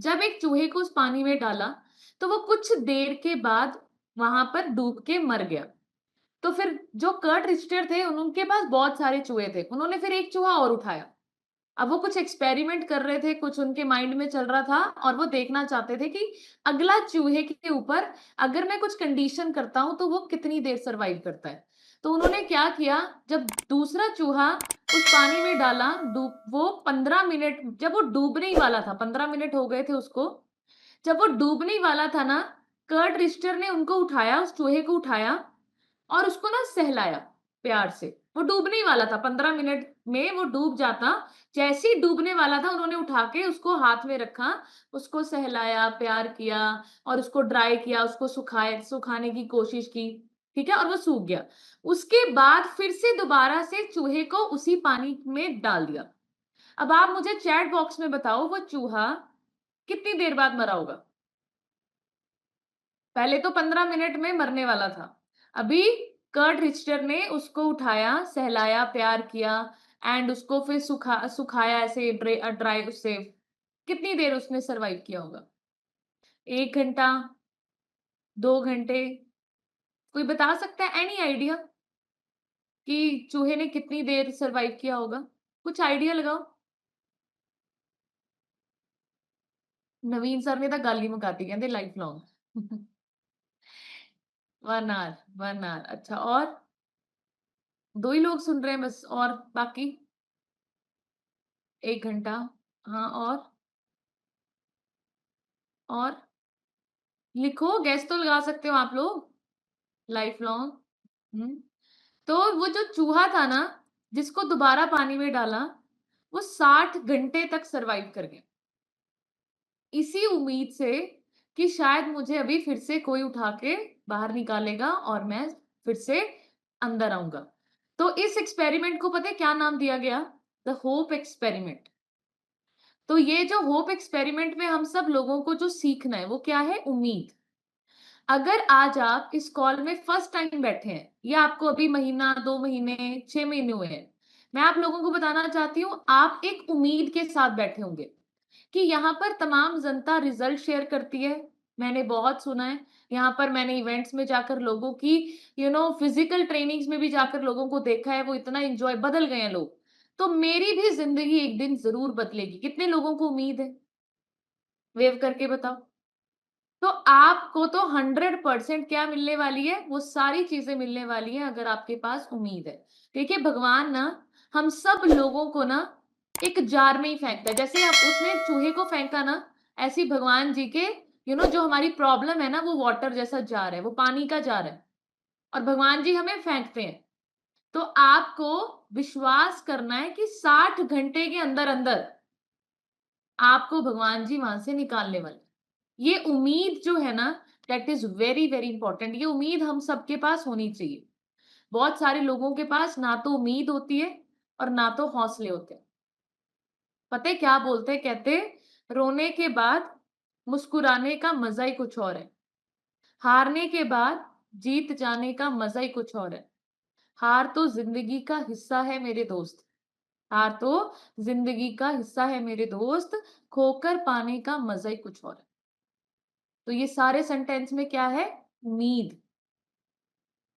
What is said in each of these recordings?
जब एक चूहे को उस पानी में डाला, तो वो कुछ देर के बाद वहां पर डूब के मर गया। तो फिर जो कर्ट रिचटर थे उनके पास बहुत सारे चूहे थे, उन्होंने फिर एक चूहा और उठाया। अब वो कुछ एक्सपेरिमेंट कर रहे थे, कुछ उनके माइंड में चल रहा था और वो देखना चाहते थे कि अगला चूहे के ऊपर अगर मैं कुछ कंडीशन करता हूँ तो वो कितनी देर सर्वाइव करता है। तो उन्होंने क्या किया, जब दूसरा चूहा उस पानी में डाला, डूब वो 15 मिनट, जब वो डूबने ही वाला था, 15 मिनट हो गए थे उसको, जब वो डूबने ही वाला था ना, कर्ट रिस्टर ने उनको उठाया, उस चूहे को उठाया और उसको ना सहलाया प्यार से। वो डूबने ही वाला था, 15 मिनट में वो डूब जाता। जैसे ही डूबने वाला था, उन्होंने उठा के उसको हाथ में रखा, उसको सहलाया, प्यार किया और उसको ड्राई किया, उसको सुखाने की कोशिश की, ठीक है? और वो सूख गया। उसके बाद फिर से दोबारा से चूहे को उसी पानी में डाल दिया। अब आप मुझे चैट बॉक्स में बताओ, वो चूहा कितनी देर बाद मरा होगा? पहले तो 15 मिनट में मरने वाला था। अभी कर्ट रिचटर ने उसको उठाया, सहलाया, प्यार किया एंड उसको फिर सुखाया ऐसे ड्राई उससे। कितनी देर उसने सर्वाइव किया होगा? 1 घंटा, 2 घंटे? कोई बता सकता है, एनी आइडिया कि चूहे ने कितनी देर सर्वाइव किया होगा? कुछ आइडिया लगाओ। नवीन सर ने तो गल ही मुकाती, कहंदे लाइफ लॉन्ग। 1 our, 1 our. अच्छा, और? 2 ही लोग सुन रहे हैं बस, और बाकी? 1 घंटा। हाँ, और? लिखो, गेस तो लगा सकते हो आप लोग। Life long. हुँ। तो वो जो चूहा था ना, जिसको दोबारा पानी में डाला, वो 60 घंटे तक सर्वाइव कर गया। इसी उम्मीद से कि शायद मुझे अभी फिर से कोई उठा के बाहर निकालेगा और मैं फिर से अंदर आऊँगा। तो इस एक्सपेरिमेंट को पता है क्या नाम दिया गया? The hope experiment. तो ये जो होप एक्सपेरिमेंट में हम सब लोगों को जो सीखना है, वो क्या है? उम्मीद। अगर आज आप इस कॉल में फर्स्ट टाइम बैठे हैं या आपको अभी महीना, 2 महीने, 6 महीने हुए हैं, मैं आप लोगों को बताना चाहती हूँ, आप एक उम्मीद के साथ बैठे होंगे कि यहाँ पर तमाम जनता रिजल्ट शेयर करती है। मैंने बहुत सुना है, यहाँ पर मैंने इवेंट्स में जाकर लोगों की फिजिकल ट्रेनिंग्स में भी जाकर लोगों को देखा है, वो इतना एन्जॉय, बदल गए हैं लोग। तो मेरी भी ज़िंदगी एक दिन ज़रूर बदलेगी। कितने लोगों को उम्मीद है? वेव करके बताओ। तो आपको तो 100% क्या मिलने वाली है? वो सारी चीज़ें मिलने वाली हैं अगर आपके पास उम्मीद है। देखिए, भगवान ना हम सब लोगों को ना एक जार में ही फेंकता है। जैसे आप उसने चूहे को फेंका ना, ऐसे ही भगवान जी के जो हमारी प्रॉब्लम है ना, वो वाटर जैसा जार है, वो पानी का जार है और भगवान जी हमें फेंकते हैं। तो आपको विश्वास करना है कि 60 घंटे के अंदर-अंदर आपको भगवान जी वहाँ से निकालने वाले। ये उम्मीद जो है ना, that is very, very important. ये उम्मीद हम सबके पास होनी चाहिए। बहुत सारे लोगों के पास ना तो उम्मीद होती है और ना तो हौसले होते हैं। पता है क्या बोलते हैं? कहते रोने के बाद मुस्कुराने का मज़ा ही कुछ और है। हारने के बाद जीत जाने का मज़ा ही कुछ और है। हार तो ज़िंदगी का हिस्सा है मेरे दोस्त। हार तो ज़िंदगी का हिस्सा है मेरे दोस्त, खोकर पाने का मज़ा ही कुछ और है। तो ये सारे सेंटेंस में क्या है? उम्मीद।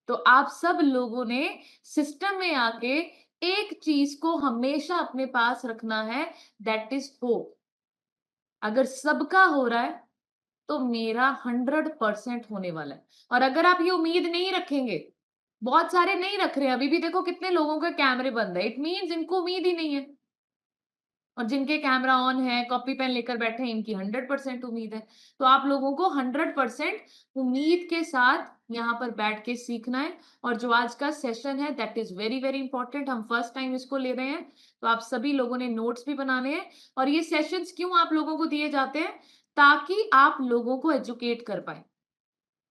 तो आप सब लोगों ने सिस्टम में आके एक चीज को हमेशा अपने पास रखना है, दैट इज होप। अगर सबका हो रहा है तो मेरा 100% होने वाला है। और अगर आप ये उम्मीद नहीं रखेंगे, बहुत सारे नहीं रख रहे हैं, अभी भी देखो कितने लोगों के कैमरे बंद है, इट मीन्स इनको उम्मीद ही नहीं है। और जिनके कैमरा ऑन है, कॉपी पेन लेकर बैठे हैं, इनकी 100% उम्मीद है। तो आप लोगों को 100% उम्मीद के साथ यहाँ पर बैठ के सीखना है। और जो आज का सेशन है that is very, very important. हम फर्स्ट टाइम इसको ले रहे हैं, तो आप सभी लोगों ने नोट्स भी बनाने हैं। और ये सेशंस क्यों आप लोगों को दिए जाते हैं? ताकि आप लोगों को एजुकेट कर पाएँ।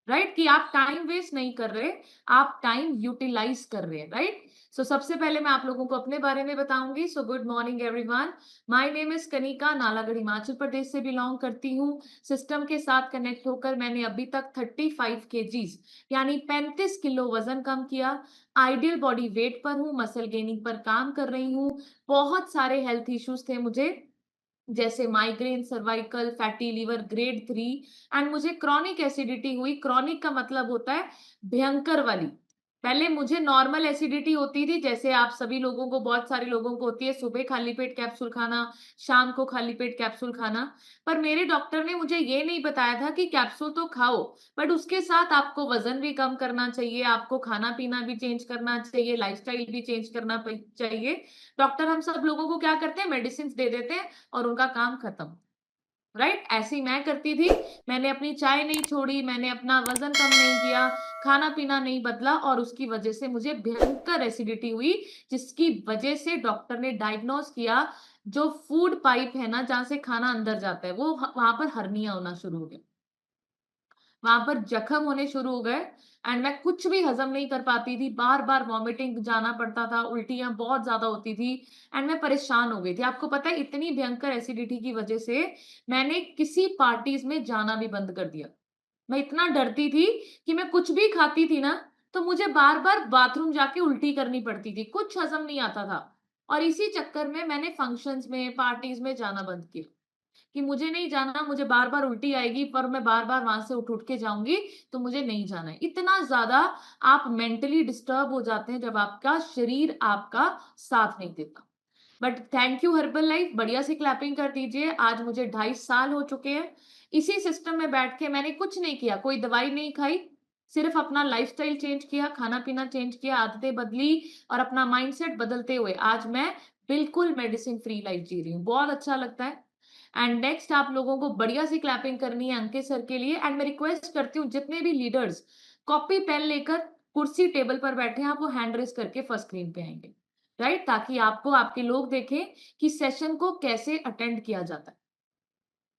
राइट, कि आप टाइम वेस्ट नहीं कर रहे, आप टाइम यूटिलाइज कर रहे हैं। राइट। सो सबसे पहले मैं आप लोगों को अपने बारे में बताऊंगी। So good morning everyone, my name is Kanika, Nalagarh Himachal Pradesh से बिलोंग करती हूँ। सिस्टम के साथ कनेक्ट होकर मैंने अभी तक 35 केजीज यानी 35 किलो वजन कम किया। आइडियल बॉडी वेट पर हूँ, मसल गेनिंग पर काम कर रही हूँ। बहुत सारे हेल्थ इश्यूज थे मुझे, जैसे migraine, cervical, fatty liver grade 3 and मुझे क्रॉनिक एसिडिटी हुई। क्रॉनिक का मतलब होता है भयंकर वाली। पहले मुझे नॉर्मल एसिडिटी होती थी, जैसे आप सभी लोगों को, बहुत सारे लोगों को होती है, सुबह खाली पेट कैप्सूल खाना, शाम को खाली पेट कैप्सूल खाना। पर मेरे डॉक्टर ने मुझे ये नहीं बताया था कि कैप्सूल तो खाओ, बट उसके साथ आपको वजन भी कम करना चाहिए, आपको खाना-पीना भी चेंज करना चाहिए, लाइफ़स्टाइल भी चेंज करना चाहिए। डॉक्टर हम सब लोगों को क्या करते हैं, मेडिसिन्स दे देते हैं और उनका काम खत्म, राइट? ऐसे ही मैं करती थी। मैंने अपनी चाय नहीं छोड़ी, मैंने अपना वज़न कम नहीं किया, खाना-पीना नहीं बदला और उसकी वज़ह से मुझे भयंकर एसिडिटी हुई, जिसकी वज़ह से डॉक्टर ने डायग्नोज़ किया, जो फूड पाइप है ना, जहाँ से खाना अंदर जाता है, वो वहाँ पर हर्निया होना शुरू हो गया। वहाँ पर जख्म होने शुरू हो गए एंड मैं कुछ भी हज़म नहीं कर पाती थी, बार-बार वॉमिटिंग जाना पड़ता था, उल्टियाँ बहुत ज़्यादा होती थी एंड मैं परेशान हो गई थी। आपको पता है इतनी भयंकर एसिडिटी की वज़ह से मैंने किसी पार्टीज़ में जाना भी बंद कर दिया। मैं इतना डरती थी कि मैं कुछ भी खाती थी ना, तो मुझे बार-बार बाथरूम जाके उल्टी करनी पड़ती थी, कुछ हज़म नहीं आता था। और इसी चक्कर में मैंने फंक्शन्स में, पार्टीज़ में जाना बंद किया। कि मुझे नहीं जाना, मुझे बार-बार उल्टी आएगी, पर मैं बार-बार वहाँ से उठ-उठ के जाऊँगी, तो मुझे नहीं जाना है। इतना ज़्यादा आप मेंटली डिस्टर्ब हो जाते हैं, जब आपका शरीर आपका साथ नहीं देता। But thank you herbal life, बढ़िया सी क्लैपिंग कर दीजिए। आज मुझे 2.5 साल हो चुके हैं। इसी सिस्टम में बैठ के मैंने कुछ नहीं किया, कोई दवाई नहीं खाई, सिर्फ़ अपना लाइफ़स्टाइल चेंज किया, खाना-पीना चेंज किया, आदतें बदली और अपना माइंडसेट बदलते हुए आज मैं बिल्कुल मेडिसिन फ्री लाइफ़ जी रही हूँ। बहुत अच्छा लगता है। एंड नेक्स्ट आप लोगों को बढ़िया सी क्लैपिंग करनी है अंकित सर के लिए एंड मैं रिक्वेस्ट करती हूँ जितने भी लीडर्स कॉपी पेन लेकर कुर्सी टेबल पर बैठे हैं, आप वो हैंड रेज़ करके फर्स्ट स्क्रीन पे आएँगे, राइट? ताकि आपको आपके लोग देखें कि सेशन को कैसे अटेंड किया जाता है,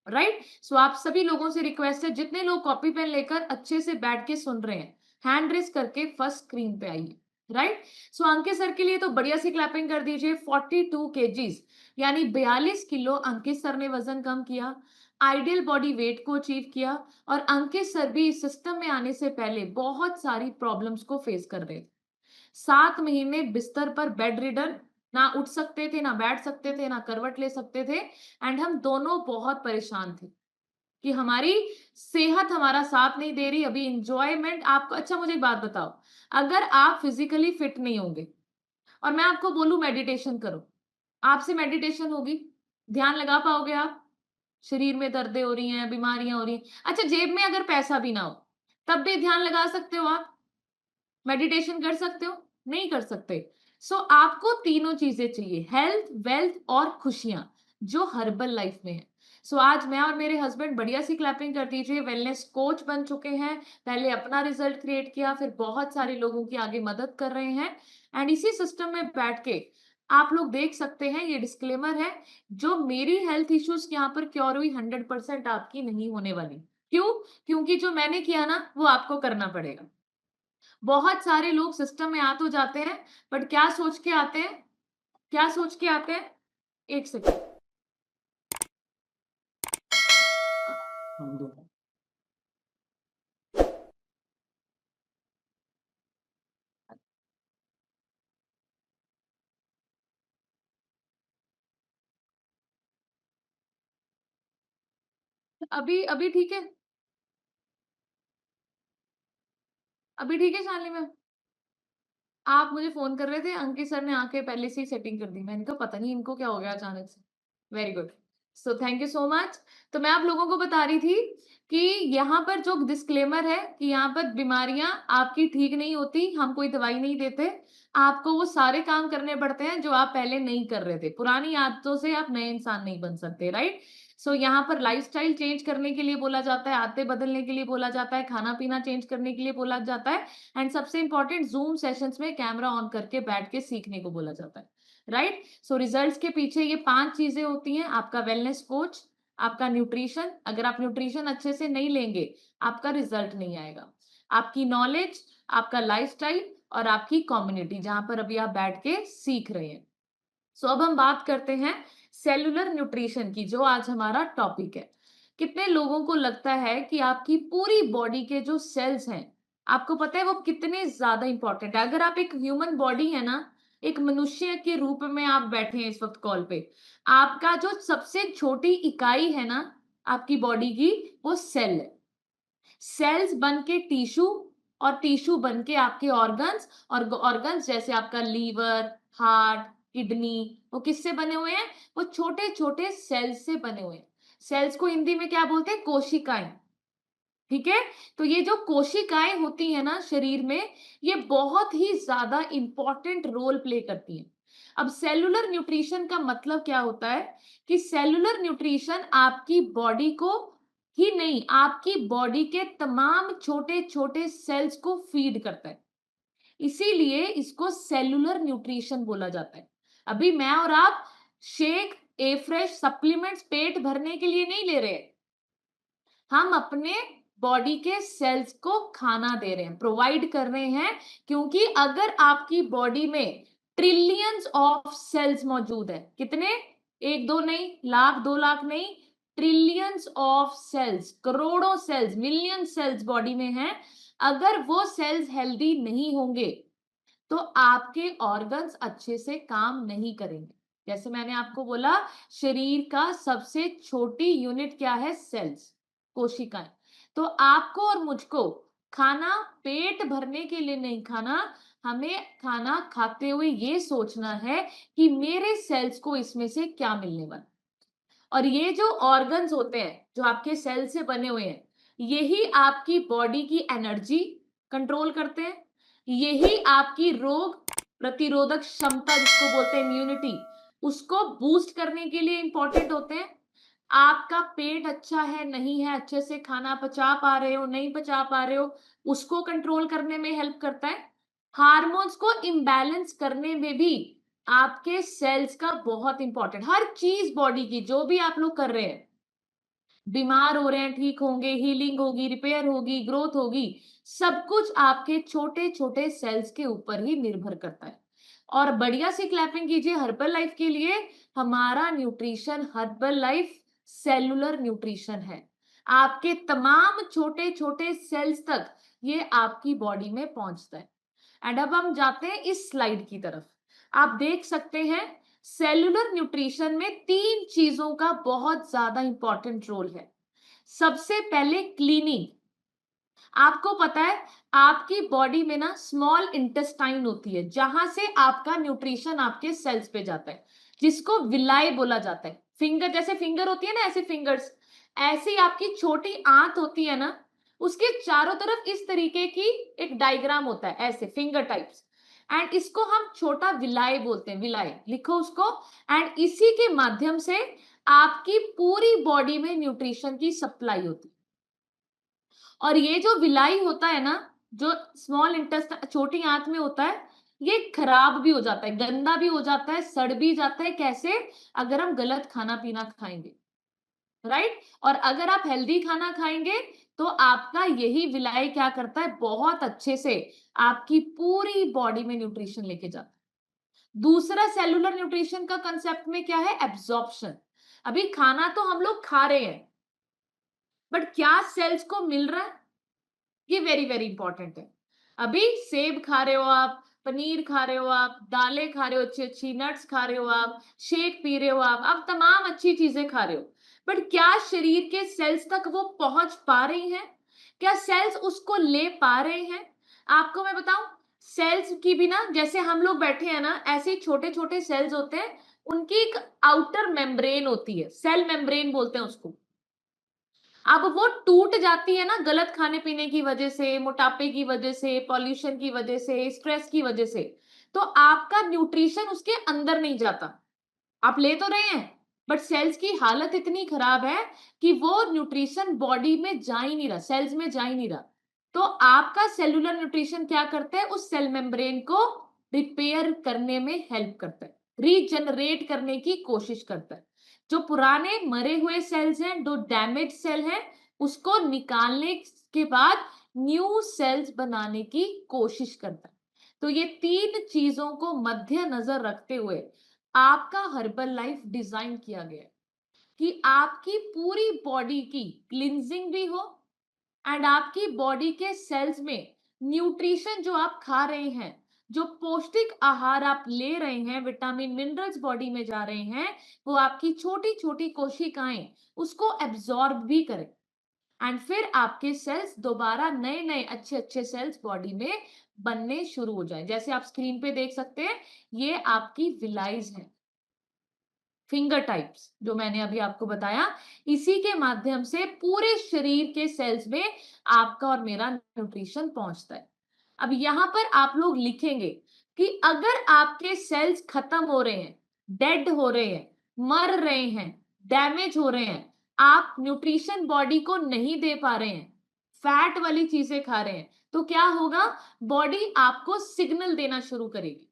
राइट? सो आप सभी लोगों से रिक्वेस्ट है, जितने लोग कॉपी पेन लेकर अच्छे से बैठ के सुन रहे हैं, हैंड रेज़ करके फर्स्ट स्क्रीन पे आइए, राइट? सो अंकित सर के लिए तो बढ़िया सी क्लैपिंग कर दीजिए। 42 केजीज़ यानी 42 किलो अंकित सर ने वज़न कम किया, आइडियल बॉडी वेट को अचीव किया और अंकित सर भी इस सिस्टम में आने से पहले बहुत सारी प्रॉब्लम्स को फेस कर रहे थे। 7 महीने बिस्तर पर बेड रिडन, ना उठ सकते थे, ना बैठ सकते थे, ना करवट ले सकते थे एंड हम दोनों बहुत परेशान थे कि हमारी सेहत हमारा साथ नहीं दे रही, अभी एन्जॉयमेंट आपको। अच्छा मुझे एक बात बताओ, अगर आप फिज़िकली फिट नहीं होंगे और मैं आपको बोलूँ मेडिटेशन करो, आपसे मेडिटेशन होगी? ध्यान लगा पाओगे आप? शरीर में दर्दें हो रही हैं, बीमारियाँ हो रही हैं। अच्छा जेब में अगर पैसा भी ना हो, तब भी ध्यान लगा सकते हो आप? मेडिटेशन कर सकते हो? नहीं कर सकते। सो आपको तीनों चीज़ें चाहिए, हेल्थ, वेल्थ और खुशियाँ, जो हर्बल लाइफ में है। सो आज मैं और मेरे हस्बैंड बढ़िया सी क्लैपिंग कर दीजिए, वेलनेस कोच बन चुके हैं। पहले अपना रिजल्ट क्रिएट किया, फिर बहुत सारे लोगों की आगे मदद कर रहे हैं एंड इसी सिस्टम में बैठ के आप लोग देख सकते हैं, ये डिस्क्लेमर है, जो मेरी हेल्थ इश्यूज़ यहाँ पर क्योर हुई 100% आपकी नहीं होने वाली। क्यों? क्योंकि जो मैंने किया ना, वो आपको करना पड़ेगा। बहुत सारे लोग सिस्टम में आ तो जाते हैं, बट क्या सोच के आते हैं? क्या सोच के आते हैं? 1 सेकंड। हम दो। अभी अभी ठीक है? अभी ठीक है शालिनी मैम? आप मुझे फ़ोन कर रहे थे, अंकित सर ने आके पहले से ही सेटिंग कर दी। मैंने कहा पता नहीं इनको क्या हो गया अचानक से। Very good. So thank you so much. तो मैं आप लोगों को बता रही थी कि यहाँ पर जो डिस्क्लेमर है कि यहाँ पर बीमारियाँ आपकी ठीक नहीं होती, हम कोई दवाई नहीं देते। आपको वो सारे काम करने पड़ते हैं जो आप पहले नहीं कर रहे थे। पुरानी आदतों से आप नए इंसान नहीं बन सकते, राइट? सो यहाँ पर लाइफ़स्टाइल चेंज करने के लिए बोला जाता है, आदतें बदलने के लिए बोला जाता है, खाना-पीना चेंज करने के लिए बोला जाता है एंड सबसे इम्पोर्टेंट ज़ूम सेशंस में कैमरा ऑन करके बैठ के सीखने को बोला जाता है, राइट? सो रिजल्ट्स के पीछे ये 5 चीज़ें होती हैं, आपका वेलनेस कोच, आपका न्यूट्रिशन, अगर आप न्यूट्रिशन अच्छे से नहीं लेंगे, आपका रिजल्ट नहीं आएगा। आपकी नॉलेज, आपका लाइफ़स्टाइल और आपकी कम्युनिटी जहाँ पर अभी आप बैठ के सीख रहे हैं। सो अब हम बात करते हैं सेलुलर न्यूट्रिशन की, जो आज हमारा टॉपिक है। कितने लोगों को लगता है कि आपकी पूरी बॉडी के जो सेल्स हैं, आपको पता है वो कितने ज़्यादा इम्पोर्टेंट है? अगर आप एक ह्यूमन बॉडी है ना, एक मनुष्य के रूप में आप बैठे हैं इस वक्त कॉल पे। आपका जो सबसे छोटी इकाई है ना आपकी बॉडी की, वो सेल है। सेल्स बन के टिश्यू, और टिश्यू बन के आपके ऑर्गन्स, और ऑर्गन्स जैसे आपका लीवर, हार्ट, किडनी, वो किससे बने हुए हैं? वो छोटे छोटे सेल्स से बने हुए हैं। सेल्स को हिंदी में क्या बोलते हैं? कोशिकाएं। ठीक है। तो ये जो कोशिकाएं होती है ना शरीर में, ये बहुत ही ज्यादा इंपॉर्टेंट रोल प्ले करती हैं। अब सेलुलर न्यूट्रिशन का मतलब क्या होता है कि सेलुलर न्यूट्रिशन आपकी बॉडी को ही नहीं, आपकी बॉडी के तमाम छोटे छोटे सेल्स को फीड करता है। इसीलिए इसको सेलुलर न्यूट्रिशन बोला जाता है। अभी मैं और आप शेक, ए फ्रेश सप्लीमेंट्स पेट भरने के लिए नहीं ले रहे हैं। हम अपने बॉडी के सेल्स को खाना दे रहे हैं, प्रोवाइड कर रहे हैं। क्योंकि अगर आपकी बॉडी में ट्रिलियंस ऑफ सेल्स मौजूद है, कितने? एक दो नहीं, लाख दो लाख नहीं, ट्रिलियंस ऑफ सेल्स, करोड़ों सेल्स, मिलियन सेल्स बॉडी में हैं। अगर वो सेल्स हेल्दी नहीं होंगे तो आपके ऑर्गन्स अच्छे से काम नहीं करेंगे। जैसे मैंने आपको बोला, शरीर का सबसे छोटी यूनिट क्या है? सेल्स, कोशिकाएं। तो आपको और मुझको खाना पेट भरने के लिए नहीं खाना, हमें खाना खाते हुए ये सोचना है कि मेरे सेल्स को इसमें से क्या मिलने वाला। और ये जो ऑर्गन्स होते हैं जो आपके सेल से बने हुए हैं, यही आपकी बॉडी की एनर्जी कंट्रोल करते हैं। यही आपकी रोग प्रतिरोधक क्षमता, जिसको बोलते हैं इम्यूनिटी, उसको बूस्ट करने के लिए इंपॉर्टेंट होते हैं। आपका पेट अच्छा है नहीं है, अच्छे से खाना पचा पा रहे हो नहीं पचा पा रहे हो, उसको कंट्रोल करने में हेल्प करता है। हार्मोन्स को इम्बैलेंस करने में भी आपके सेल्स का बहुत इंपॉर्टेंट, हर चीज बॉडी की जो भी आप लोग कर रहे हैं, बीमार हो रहे हैं ठीक होंगे, हीलिंग होगी, रिपेयर होगी, ग्रोथ होगी, सब कुछ आपके छोटे छोटे सेल्स के ऊपर ही निर्भर करता है। और बढ़िया सी क्लैपिंग कीजिए हर्बल लाइफ के लिए। हमारा nutrition herbal life cellular nutrition है। आपके तमाम छोटे छोटे सेल्स तक ये आपकी बॉडी में पहुंचता है। एंड अब हम जाते हैं इस स्लाइड की तरफ। आप देख सकते हैं सेलुलर न्यूट्रिशन में तीन चीजों का बहुत ज्यादा इंपॉर्टेंट रोल है। सबसे पहले क्लीनिंग। आपको पता है आपकी बॉडी में ना स्मॉल इंटेस्टाइन होती है, जहां से आपका न्यूट्रिशन आपके सेल्स पे जाता है, जिसको विलाई बोला जाता है। फिंगर, जैसे फिंगर होती है ना, ऐसे फिंगर्स, ऐसी आपकी छोटी आंत होती है ना, उसके चारों तरफ इस तरीके की एक डायग्राम होता है, ऐसे फिंगर टाइप्स। एंड इसको हम छोटा विलाई बोलते हैं, विलाई लिखो उसको। एंड इसी के माध्यम से आपकी पूरी बॉडी में न्यूट्रिशन की सप्लाई होती है। और ये जो विलाई होता है ना, जो स्मॉल इंटेस्ट छोटी आंत में होता है, ये खराब भी हो जाता है, गंदा भी हो जाता है, सड़ भी जाता है। कैसे? अगर हम गलत खाना पीना खाएंगे, राइट। और अगर आप हेल्दी खाना खाएंगे तो आपका यही विलाई क्या करता है? बहुत अच्छे से आपकी पूरी बॉडी में न्यूट्रिशन लेके जाता है। दूसरा सेलुलर न्यूट्रिशन का कंसेप्ट में क्या है? एब्जॉर्प्शन। अभी खाना तो हम लोग खा रहे हैं, बट क्या सेल्स को मिल रहा है? ये वेरी वेरी इंपॉर्टेंट है। अभी सेब खा रहे हो आप, पनीर खा रहे हो आप, दालें खा रहे हो अच्छी अच्छी, नट्स खा रहे हो आप, शेक पी रहे हो आप तमाम अच्छी चीजें खा रहे हो, बट क्या शरीर के सेल्स तक वो पहुंच पा रही हैं? क्या सेल्स उसको ले पा रहे हैं? आपको मैं बताऊं, सेल्स की भी ना, जैसे हम लोग बैठे हैं ना, ऐसे छोटे छोटे सेल्स होते हैं, उनकी एक आउटर मेम्ब्रेन होती है, सेल मेम्ब्रेन बोलते हैं उसको। अब वो टूट जाती है ना गलत खाने पीने की वजह से, मोटापे की वजह से, पॉल्यूशन की वजह से, स्ट्रेस की वजह से, तो आपका न्यूट्रिशन उसके अंदर नहीं जाता। आप ले तो रहे हैं, बट सेल्स की हालत इतनी खराब है कि वो न्यूट्रिशन बॉडी में जा ही नहीं रहा, सेल्स में जा ही नहीं रहा। तो आपका सेलुलर न्यूट्रिशन क्या करता है? उस सेल मेम्ब्रेन को रिपेयर करने में हेल्प करता है, रीजनरेट करने की कोशिश करता है। जो पुराने मरे हुए सेल्स हैं, जो डैमेज सेल हैं, उसको निकालने के बाद न्यू सेल्स बनाने की कोशिश करता है। तो ये तीन चीजों को मद्देनजर रखते हुए आपका हर्बल लाइफ डिजाइन किया गया है कि आपकी पूरी बॉडी की क्लिनजिंग भी हो, एंड आपकी बॉडी के सेल्स में न्यूट्रिशन जो आप खा रहे हैं जो पौष्टिक आहार आप ले रहे हैं, विटामिन मिनरल्स बॉडी में जा रहे हैं, वो आपकी छोटी छोटी कोशिकाएं उसको एब्जॉर्ब भी करें, एंड फिर आपके सेल्स दोबारा नए नए अच्छे अच्छे सेल्स बॉडी में बनने शुरू हो जाएं। जैसे आप स्क्रीन पे देख सकते हैं, ये आपकी विलाइज है, फिंगर टाइप्स जो मैंने अभी आपको बताया, इसी के माध्यम से पूरे शरीर के सेल्स में आपका और मेरा न्यूट्रिशन पहुंचता है। अब यहां पर आप लोग लिखेंगे कि अगर आपके सेल्स खत्म हो रहे हैं, डेड हो रहे हैं, मर रहे हैं, डैमेज हो रहे हैं, आप न्यूट्रिशन बॉडी को नहीं दे पा रहे हैं, फैट वाली चीजें खा रहे हैं, तो क्या होगा? बॉडी आपको सिग्नल देना शुरू करेगी।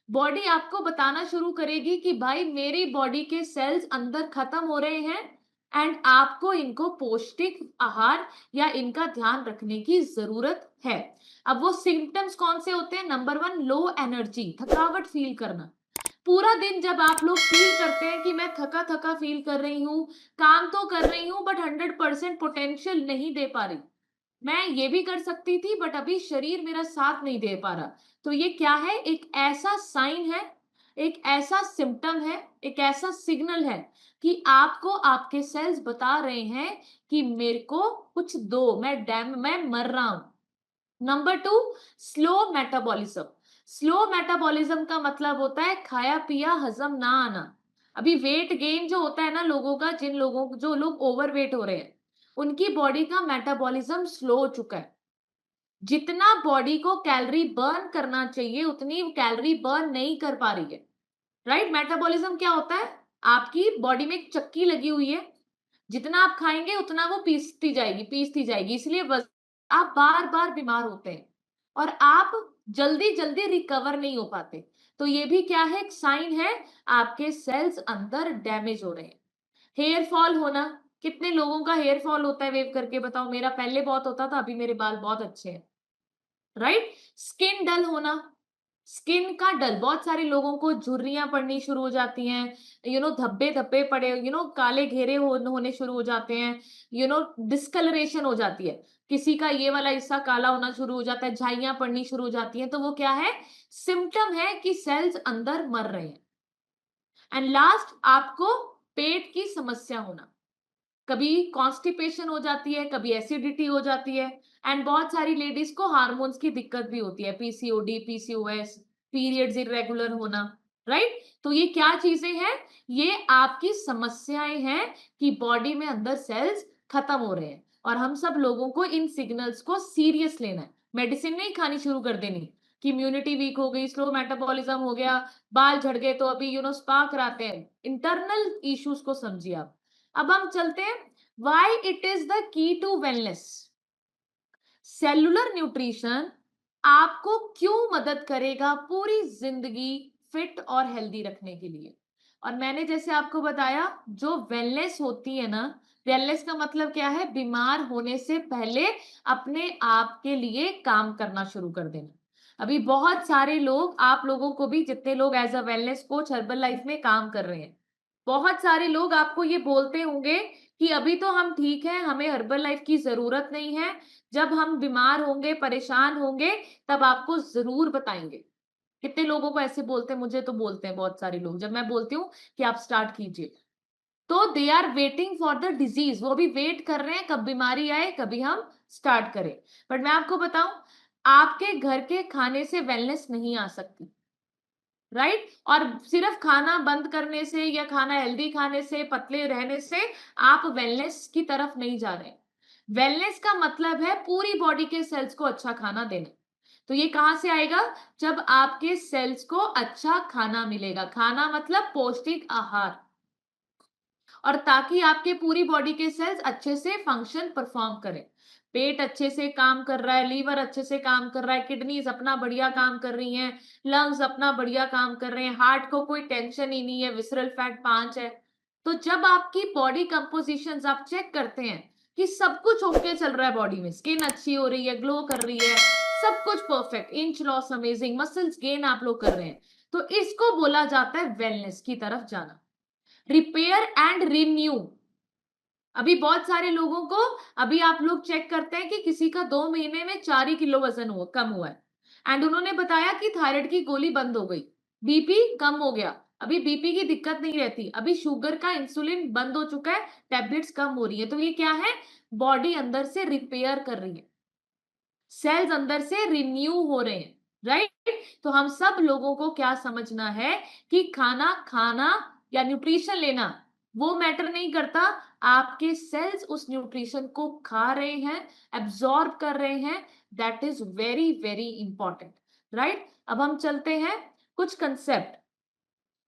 बॉडी आपको बताना शुरू करेगी कि भाई मेरी बॉडी के सेल्स अंदर खत्म हो रहे हैं, एंड आपको इनको पौष्टिक आहार या इनका ध्यान रखने की जरूरत है। अब वो सिम्टम्स कौन से होते हैं? नंबर 1, लो एनर्जी, थकावट फील करना। पूरा दिन जब आप लोग फील करते हैं कि मैं थका थका फील कर रही हूँ, काम तो कर रही हूँ बट 100% पोटेंशियल नहीं दे पा रही, मैं ये भी कर सकती थी बट अभी शरीर मेरा साथ नहीं दे पा रहा, तो ये क्या है? एक ऐसा साइन है, एक ऐसा सिम्टम है, एक ऐसा सिग्नल है कि आपको आपके सेल्स बता रहे हैं कि मेरे को कुछ दो, मैं मर रहा हूं। Number 2, slow metabolism. Slow metabolism का मतलब होता है खाया पिया हजम ना आना। अभी वेट गेन जो होता है ना लोगों का, जो लोग ओवरवेट हो रहे हैं, उनकी बॉडी का मेटाबॉलिज्म स्लो हो चुका है। जितना बॉडी को कैलोरी बर्न करना चाहिए उतनी कैलोरी बर्न नहीं कर पा रही है। राइट? मेटाबॉलिज्म क्या होता है? आपकी बॉडी में एक चक्की लगी हुई है, जितना आप खाएंगे उतना वो पीसती जाएगी, इसलिए आप बार बार बीमार होते हैं और आप जल्दी जल्दी रिकवर नहीं हो पाते। तो ये भी क्या है? एक साइन है, आपके सेल्स अंदर डैमेज हो रहे हैं। हेयर फॉल होना, कितने लोगों का हेयर फॉल होता है? वेव करके बताओ। मेरा पहले बहुत होता था, अभी मेरे बाल बहुत अच्छे हैं। राइट? स्किन डल होना, स्किन का डल, बहुत सारे लोगों को झुर्रियां पड़नी शुरू हो जाती हैं, धब्बे धब्बे पड़े, काले घेरे होने शुरू हो जाते हैं, डिस्कलरेशन हो जाती है, किसी का ये वाला हिस्सा काला होना शुरू हो जाता है, झाइयां पड़नी शुरू हो जाती हैं, तो वो क्या है? सिम्टम है कि सेल्स अंदर मर रहे हैं। एंड लास्ट, आपको पेट की समस्या होना, कभी कॉन्स्टिपेशन हो जाती है, कभी एसिडिटी हो जाती है, एंड बहुत सारी लेडीज को हार्मोन्स की दिक्कत भी होती है, पीसीओडी, पीसीओएस, पीरियड्स इरेगुलर होना। राइट? तो ये क्या चीजें हैं? ये आपकी समस्याएं हैं कि बॉडी में अंदर सेल्स खत्म हो रहे हैं, और हम सब लोगों को इन सिग्नल्स को सीरियस लेना है। मेडिसिन नहीं खानी शुरू कर देनी कि इम्यूनिटी वीक हो गई, स्लो मेटाबॉलिज्म हो गया, बाल झड़ गए तो अभी स्पा कराते हैं। इंटरनल इश्यूज को समझिए आप। अब हम चलते हैं, why it is the key to wellness। Cellular nutrition आपको क्यों मदद करेगा पूरी जिंदगी फिट और हेल्दी रखने के लिए? और मैंने जैसे आपको बताया, जो वेलनेस होती है ना, वेलनेस का मतलब क्या है? बीमार होने से पहले अपने आप के लिए काम करना शुरू कर देना। अभी बहुत सारे लोग, आप लोगों को भी, जितने लोग as a wellness coach Herbalife में काम कर रहे हैं, बहुत सारे लोग आपको ये बोलते होंगे कि अभी तो हम ठीक हैं, हमें हर्बल लाइफ की जरूरत नहीं है, जब हम बीमार होंगे, परेशान होंगे, तब आपको जरूर बताएंगे। कितने लोगों को ऐसे बोलते हैं? मुझे तो बोलते हैं बहुत सारे लोग, जब मैं बोलती हूँ कि आप स्टार्ट कीजिए, तो they are waiting for the disease, वो भी वेट कर रहे हैं कब बीमारी आए, कभी हम स्टार्ट करें। बट मैं आपको बताऊं, आपके घर के खाने से वेलनेस नहीं आ सकती। राइट? और सिर्फ खाना बंद करने से या खाना हेल्दी खाने से, पतले रहने से आप वेलनेस की तरफ नहीं जा रहे। वेलनेस का मतलब है पूरी बॉडी के सेल्स को अच्छा खाना देना। तो ये कहां से आएगा? जब आपके सेल्स को अच्छा खाना मिलेगा, खाना मतलब पौष्टिक आहार, और ताकि आपके पूरी बॉडी के सेल्स अच्छे से फंक्शन परफॉर्म करें। पेट अच्छे से काम कर रहा है, लीवर अच्छे से काम कर रहा है, किडनीज अपना बढ़िया काम कर रही हैं, लंग्स अपना बढ़िया काम कर रहे हैं, हार्ट को कोई टेंशन ही नहीं है, विसरल फैट 5 है। तो जब आपकी बॉडी कंपोजिशंस आप चेक करते हैं कि सब कुछ ओके चल रहा है बॉडी में, स्किन अच्छी हो रही है, ग्लो कर रही है, सब कुछ perfect, inch loss amazing, muscles gain आप लोग कर रहे हैं, तो इसको बोला जाता है वेलनेस की तरफ जाना। Repair and renew. अभी बहुत सारे लोगों को, अभी आप लोग चेक करते हैं कि किसी का 2 महीने में 4 ही किलो वजन कम हुआ है, एंड उन्होंने बताया कि थायराइड की गोली बंद हो गई, बीपी कम हो गया, अभी बीपी की दिक्कत नहीं रहती, अभी शुगर का इंसुलिन बंद हो चुका है, टैबलेट्स कम हो रही है। तो ये क्या है, बॉडी अंदर से रिपेयर कर रही है, सेल्स अंदर से रिन्यू हो रहे हैं, राइट। तो हम सब लोगों को क्या समझना है कि खाना खाना या न्यूट्रिशन लेना वो मैटर नहीं करता, आपके सेल्स उस न्यूट्रिशन को खा रहे हैं, एब्जॉर्ब कर रहे हैं, that is very very important, right. अब हम चलते हैं कुछ कंसेप्ट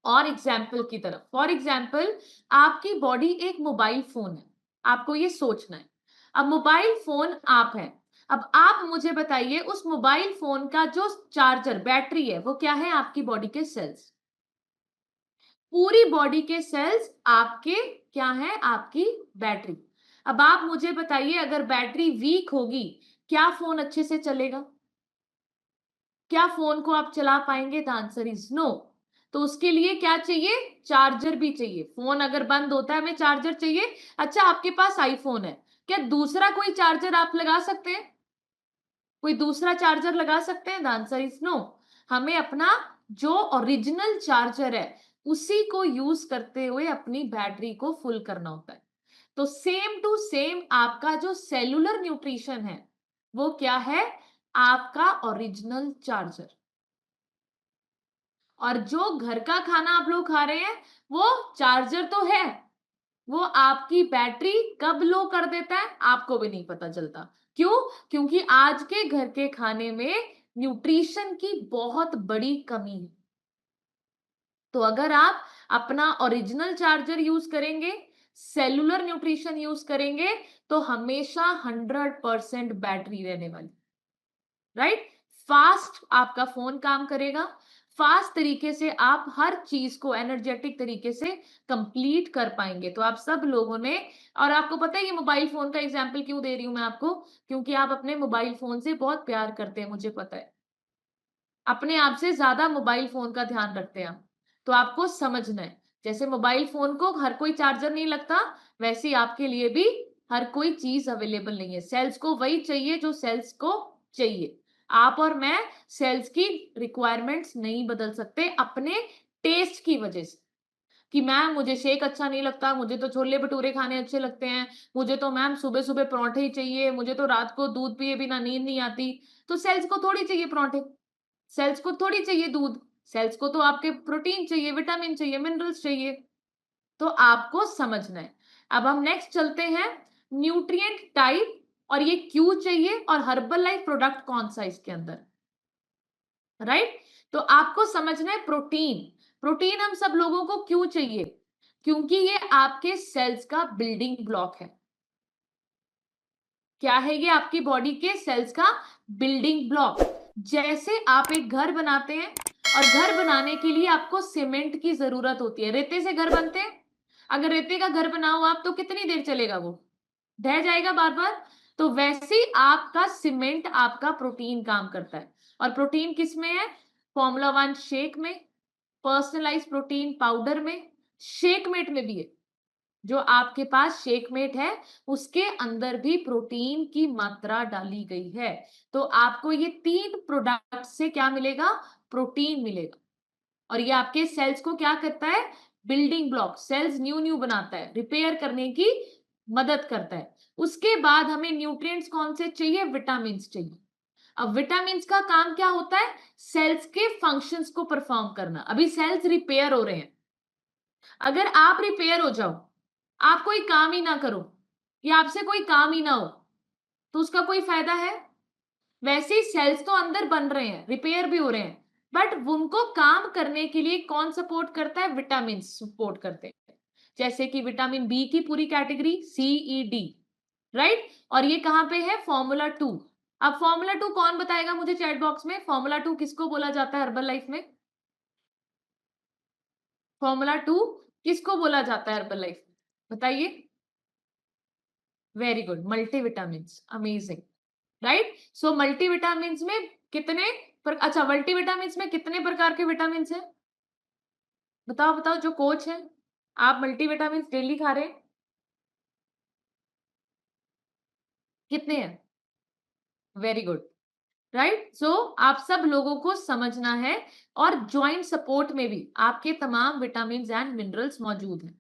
और एग्जाम्पल की तरफ। फॉर एग्जाम्पल, आपकी बॉडी एक मोबाइल फोन है, आपको ये सोचना है। अब मोबाइल फोन आप है, अब आप मुझे बताइए उस मोबाइल फोन का जो चार्जर बैटरी है वो क्या है, आपकी बॉडी के सेल्स। पूरी बॉडी के सेल्स आपके क्या है, आपकी बैटरी। अब आप मुझे बताइए अगर बैटरी वीक होगी, क्या फोन अच्छे से चलेगा, क्या फोन को आप चला पाएंगे? The answer is no. तो उसके लिए क्या चाहिए, चार्जर भी चाहिए। फोन अगर बंद होता है हमें चार्जर चाहिए। अच्छा, आपके पास आईफोन है, क्या दूसरा कोई चार्जर आप लगा सकते हैं? कोई दूसरा चार्जर लगा सकते हैं? The answer is no. हमें अपना जो ओरिजिनल चार्जर है उसी को यूज करते हुए अपनी बैटरी को फुल करना होता है। तो सेम टू सेम आपका जो सेलुलर न्यूट्रिशन है वो क्या है, आपका ओरिजिनल चार्जर। और जो घर का खाना आप लोग खा रहे हैं वो चार्जर तो है, वो आपकी बैटरी कब लो कर देता है आपको भी नहीं पता चलता। क्यों? क्योंकि आज के घर के खाने में न्यूट्रिशन की बहुत बड़ी कमी है। तो अगर आप अपना ओरिजिनल चार्जर यूज करेंगे, सेलुलर न्यूट्रिशन यूज करेंगे, तो हमेशा 100% बैटरी रहने वाली, राइट। फास्ट आपका फोन काम करेगा, फास्ट तरीके से आप हर चीज को एनर्जेटिक तरीके से कंप्लीट कर पाएंगे। तो आप सब लोगों ने, और आपको पता है ये मोबाइल फोन का एग्जांपल क्यों दे रही हूं मैं आपको, क्योंकि आप अपने मोबाइल फोन से बहुत प्यार करते हैं, मुझे पता है, अपने आप से ज्यादा मोबाइल फोन का ध्यान रखते हैं आप। तो आपको समझना है, जैसे मोबाइल फोन को हर कोई चार्जर नहीं लगता, वैसे ही आपके लिए भी हर कोई चीज अवेलेबल नहीं है। सेल्स को वही चाहिए जो सेल्स को चाहिए। आप और मैं सेल्स की रिक्वायरमेंट्स नहीं बदल सकते अपने टेस्ट की वजह से, कि मैम मुझे शेक अच्छा नहीं लगता, मुझे तो छोले भटूरे खाने अच्छे लगते हैं, मुझे तो मैम सुबह सुबह परांठे ही चाहिए, मुझे तो रात को दूध पिए बिना नींद नहीं आती। तो सेल्स को थोड़ी चाहिए परांठे, सेल्स को थोड़ी चाहिए दूध, सेल्स को तो आपके प्रोटीन चाहिए, विटामिन चाहिए, मिनरल्स चाहिए। तो आपको समझना है। अब हम नेक्स्ट चलते हैं, न्यूट्रिएंट टाइप, और ये क्यों चाहिए, और हर्बल लाइफ प्रोडक्ट कौन सा इसके अंदर, राइट। तो आपको समझना है प्रोटीन। प्रोटीन हम सब लोगों को क्यों चाहिए, क्योंकि ये आपके सेल्स का बिल्डिंग ब्लॉक है। क्या है ये, आपकी बॉडी के सेल्स का बिल्डिंग ब्लॉक। जैसे आप एक घर बनाते हैं, और घर बनाने के लिए आपको सीमेंट की जरूरत होती है, रेते से घर बनते हैं, अगर रेते का घर बनाओ आप तो कितनी देर चलेगा, वो ढह जाएगा बार बार। तो वैसे ही आपका सीमेंट, आपका प्रोटीन काम करता है। और प्रोटीन किस में है, फॉर्मूला वन शेक में, पर्सनलाइज प्रोटीन पाउडर में, शेकमेट में भी है। जो आपके पास शेकमेट है उसके अंदर भी प्रोटीन की मात्रा डाली गई है। तो आपको ये तीन प्रोडक्ट से क्या मिलेगा, प्रोटीन मिलेगा। और ये आपके सेल्स को क्या करता है, building block, cells new new बनाता है, रिपेयर करने की मदद करता है। उसके बाद हमें न्यूट्रिएंट्स कौन से चाहिए, विटामिन चाहिए। अब विटामिन का काम क्या होता है, सेल्स के फंक्शंस को परफॉर्म करना। अभी सेल्स रिपेयर हो रहे हैं, अगर आप रिपेयर हो जाओ, आप कोई काम ही ना करो, या आपसे कोई काम ही ना हो, तो उसका कोई फायदा है? वैसे ही सेल्स तो अंदर बन रहे हैं, रिपेयर भी हो रहे हैं, बट उनको काम करने के लिए कौन सपोर्ट करता है, विटामिन सपोर्ट करते हैं। जैसे कि विटामिन बी की पूरी कैटेगरी, सी, ई, डी, राइट। और ये कहां पे है, फॉर्मूला 2। अब फॉर्मूला 2 कौन बताएगा मुझे चैट बॉक्स में, फॉर्मूला 2 किसको बोला जाता है हर्बल लाइफ में? फॉर्मूला 2 किसको बोला जाता है हर्बल लाइफ में, बताइए। Very good, multivitamin, amazing, right. So multivitamin में कितने अच्छा, मल्टीविटामिन में कितने प्रकार के विटामिन हैं, बताओ बताओ, जो कोच है, आप मल्टीविटामिन डेली खा रहे हैं, कितने हैं? Very good, right? सो आप सब लोगों को समझना है, और जॉइंट सपोर्ट में भी आपके तमाम विटामिन एंड मिनरल्स मौजूद हैं।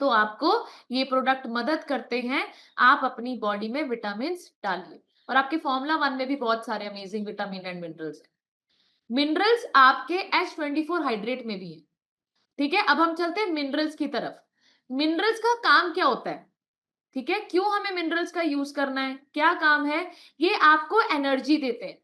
तो आपको ये प्रोडक्ट मदद करते हैं, आप अपनी बॉडी में विटामिन डालिए। और आपके फॉर्मूला 1 में भी बहुत सारे अमेजिंग विटामिन एंड मिनरल्स हैं। मिनरल्स आपके H24 हाइड्रेट में भी है। ठीक है, अब हम चलते हैं मिनरल्स की तरफ। मिनरल्स का काम क्या होता है? ठीक है, क्यों हमें मिनरल्स का यूज करना है, क्या काम है? ये आपको एनर्जी देते हैं।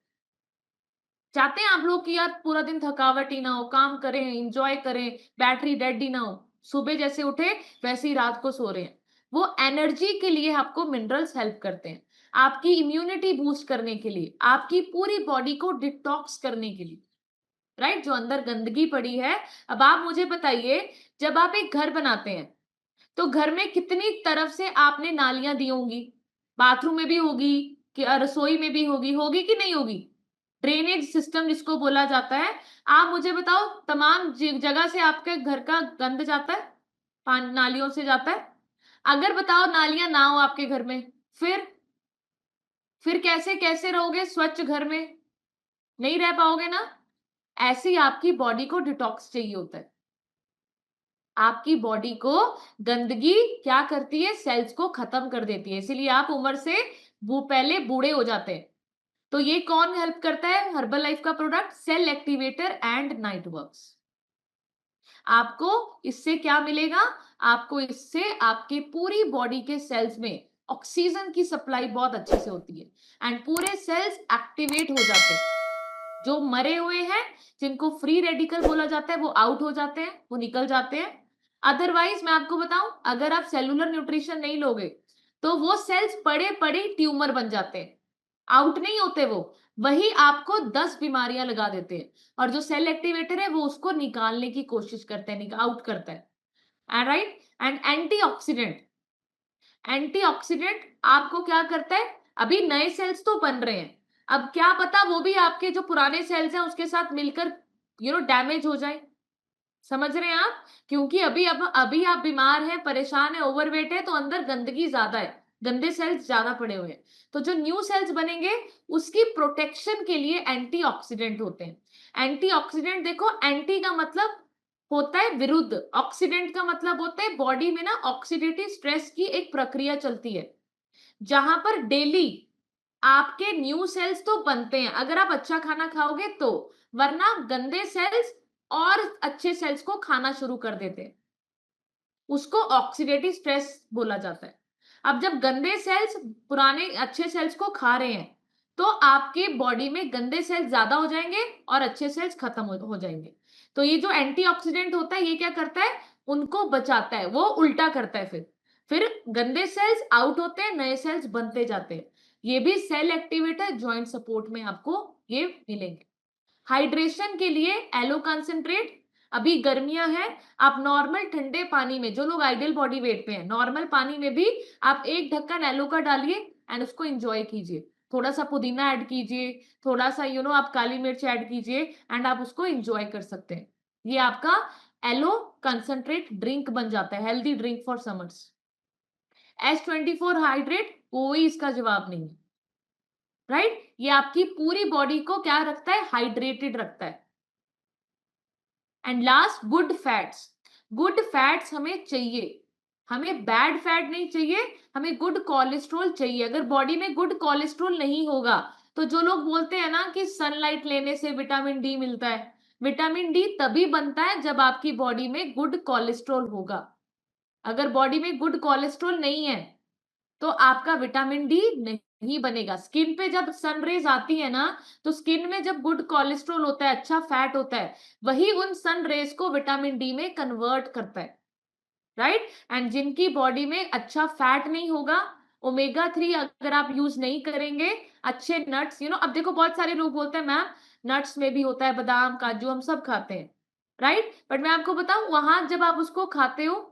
चाहते हैं आप लोग कि यार पूरा दिन थकावट ही ना हो, काम करें, एंजॉय करें, बैटरी डेड ही ना हो, सुबह जैसे उठे वैसे ही रात को सो रहे हैं। वो एनर्जी के लिए आपको मिनरल्स हेल्प करते हैं, आपकी इम्यूनिटी बूस्ट करने के लिए, आपकी पूरी बॉडी को डिटॉक्स करने के लिए, राइट? जो अंदर गंदगी पड़ी है। अब आप मुझे बताइए, जब आप एक घर बनाते हैं तो घर में कितनी तरफ से आपने नालियां दी होंगी? बाथरूम में भी होगी, कि रसोई में भी होगी, होगी कि नहीं होगी? ड्रेनेज सिस्टम जिसको बोला जाता है। आप मुझे बताओ, तमाम जगह से आपके घर का गंद जाता है, पानी नालियों से जाता है? अगर बताओ नालियां ना हो आपके घर में, फिर फिर कैसे कैसे रहोगे स्वच्छ घर में? नहीं रह पाओगे ना। ऐसे ही आपकी बॉडी को डिटॉक्स चाहिए होता है। आपकी बॉडी को गंदगी क्या करती है? सेल्स को खत्म कर देती है, इसीलिए आप उम्र से पहले बूढ़े हो जाते हैं। तो ये कौन हेल्प करता है? हर्बल लाइफ का product cell activator and night works. आपको इससे क्या मिलेगा? आपको इससे आपके पूरी बॉडी के सेल्स में ऑक्सीजन की सप्लाई बहुत अच्छे से होती है, एंड पूरे सेल्स एक्टिवेट हो जाते हैं। जो मरे हुए हैं, जिनको फ्री रेडिकल बोला जाता है, वो आउट हो जाते हैं, वो निकल जाते हैं। अदरवाइज मैं आपको बताऊं, अगर आप सेलुलर न्यूट्रिशन नहीं लोगे तो वो सेल्स पड़े पड़े ट्यूमर बन जाते हैं, आउट नहीं होते वो। वही आपको 10 बीमारियां लगा देते हैं, और जो सेल एक्टिवेटर है वो उसको निकालने की कोशिश करते हैं, आउट करता है। And right, and antioxidant. Antioxidant आपको क्या करता है? अभी नए सेल्स तो बन रहे हैं, अब क्या पता वो भी आपके जो पुराने सेल्स हैं उसके साथ मिलकर डैमेज हो जाए। समझ रहे हैं आप? क्योंकि अभी आप बीमार हैं, परेशान हैं, ओवरवेट है, तो अंदर गंदगी ज्यादा है, गंदे सेल्स ज्यादा पड़े हुए हैं। तो जो न्यू सेल्स बनेंगे उसकी प्रोटेक्शन के लिए एंटीऑक्सीडेंट होते हैं। एंटीऑक्सीडेंट देखो, एंटी का मतलब होता है विरुद्ध, ऑक्सीडेंट का मतलब होता है बॉडी में ना ऑक्सीडेटिव स्ट्रेस की एक प्रक्रिया चलती है, जहां पर डेली आपके न्यू सेल्स तो बनते हैं अगर आप अच्छा खाना खाओगे तो, वरना गंदे सेल्स और अच्छे सेल्स को खाना शुरू कर देते हैं। उसको ऑक्सीडेटिव स्ट्रेस बोला जाता है। अब जब गंदे सेल्स पुराने अच्छे सेल्स को खा रहे हैं, तो आपके बॉडी में गंदे सेल्स ज्यादा हो जाएंगे और अच्छे सेल्स खत्म हो जाएंगे। तो ये जो एंटीऑक्सीडेंट होता है, ये क्या करता है? उनको बचाता है, वो उल्टा करता है। फिर गंदे सेल्स आउट होते हैं, नए सेल्स बनते जाते हैं। ये भी सेल एक्टिवेटर जॉइंट सपोर्ट में आपको ये मिलेंगे। हाइड्रेशन के लिए एलो कंसंट्रेट। अभी गर्मियां हैं, आप नॉर्मल ठंडे पानी में, जो लोग आइडियल बॉडी वेट पे हैं, नॉर्मल पानी में भी आप एक ढक्कन एलो का डालिए एंड उसको एंजॉय कीजिए। थोड़ा सा पुदीना ऐड कीजिए, थोड़ा सा आप काली मिर्च ऐड कीजिए, एंड आप उसको एंजॉय कर सकते हैं। ये आपका एलो कंसंट्रेट ड्रिंक बन जाता है, healthy drink for summers. H24 hydrate कोई इसका जवाब नहीं है, राइट? ये आपकी पूरी बॉडी को क्या रखता है? हाइड्रेटेड रखता है। And last, good fats. Good fats हमें चाहिए, हमें बैड फैट नहीं चाहिए, हमें गुड कोलेस्ट्रॉल चाहिए। अगर बॉडी में गुड कोलेस्ट्रॉल नहीं होगा, तो जो लोग बोलते हैं ना कि सनलाइट लेने से विटामिन डी मिलता है, विटामिन डी तभी बनता है जब आपकी बॉडी में गुड कोलेस्ट्रॉल होगा। अगर बॉडी में गुड कोलेस्ट्रॉल नहीं है तो आपका विटामिन डी नहीं बनेगा। स्किन पे जब सन रेज आती है ना, तो स्किन में जब गुड कोलेस्ट्रॉल होता है, अच्छा फैट होता है, वही उन सन रेज को विटामिन डी में कन्वर्ट करता है, राइट? एंड जिनकी बॉडी में अच्छा फैट नहीं होगा, ओमेगा 3 अगर आप यूज नहीं करेंगे, अच्छे नट्स, अब देखो बहुत सारे लोग बोलते हैं मैम नट्स में भी होता है, बादाम काजू हम सब खाते हैं, राइट? बट मैं आपको बताऊं, वहां जब आप उसको खाते हो,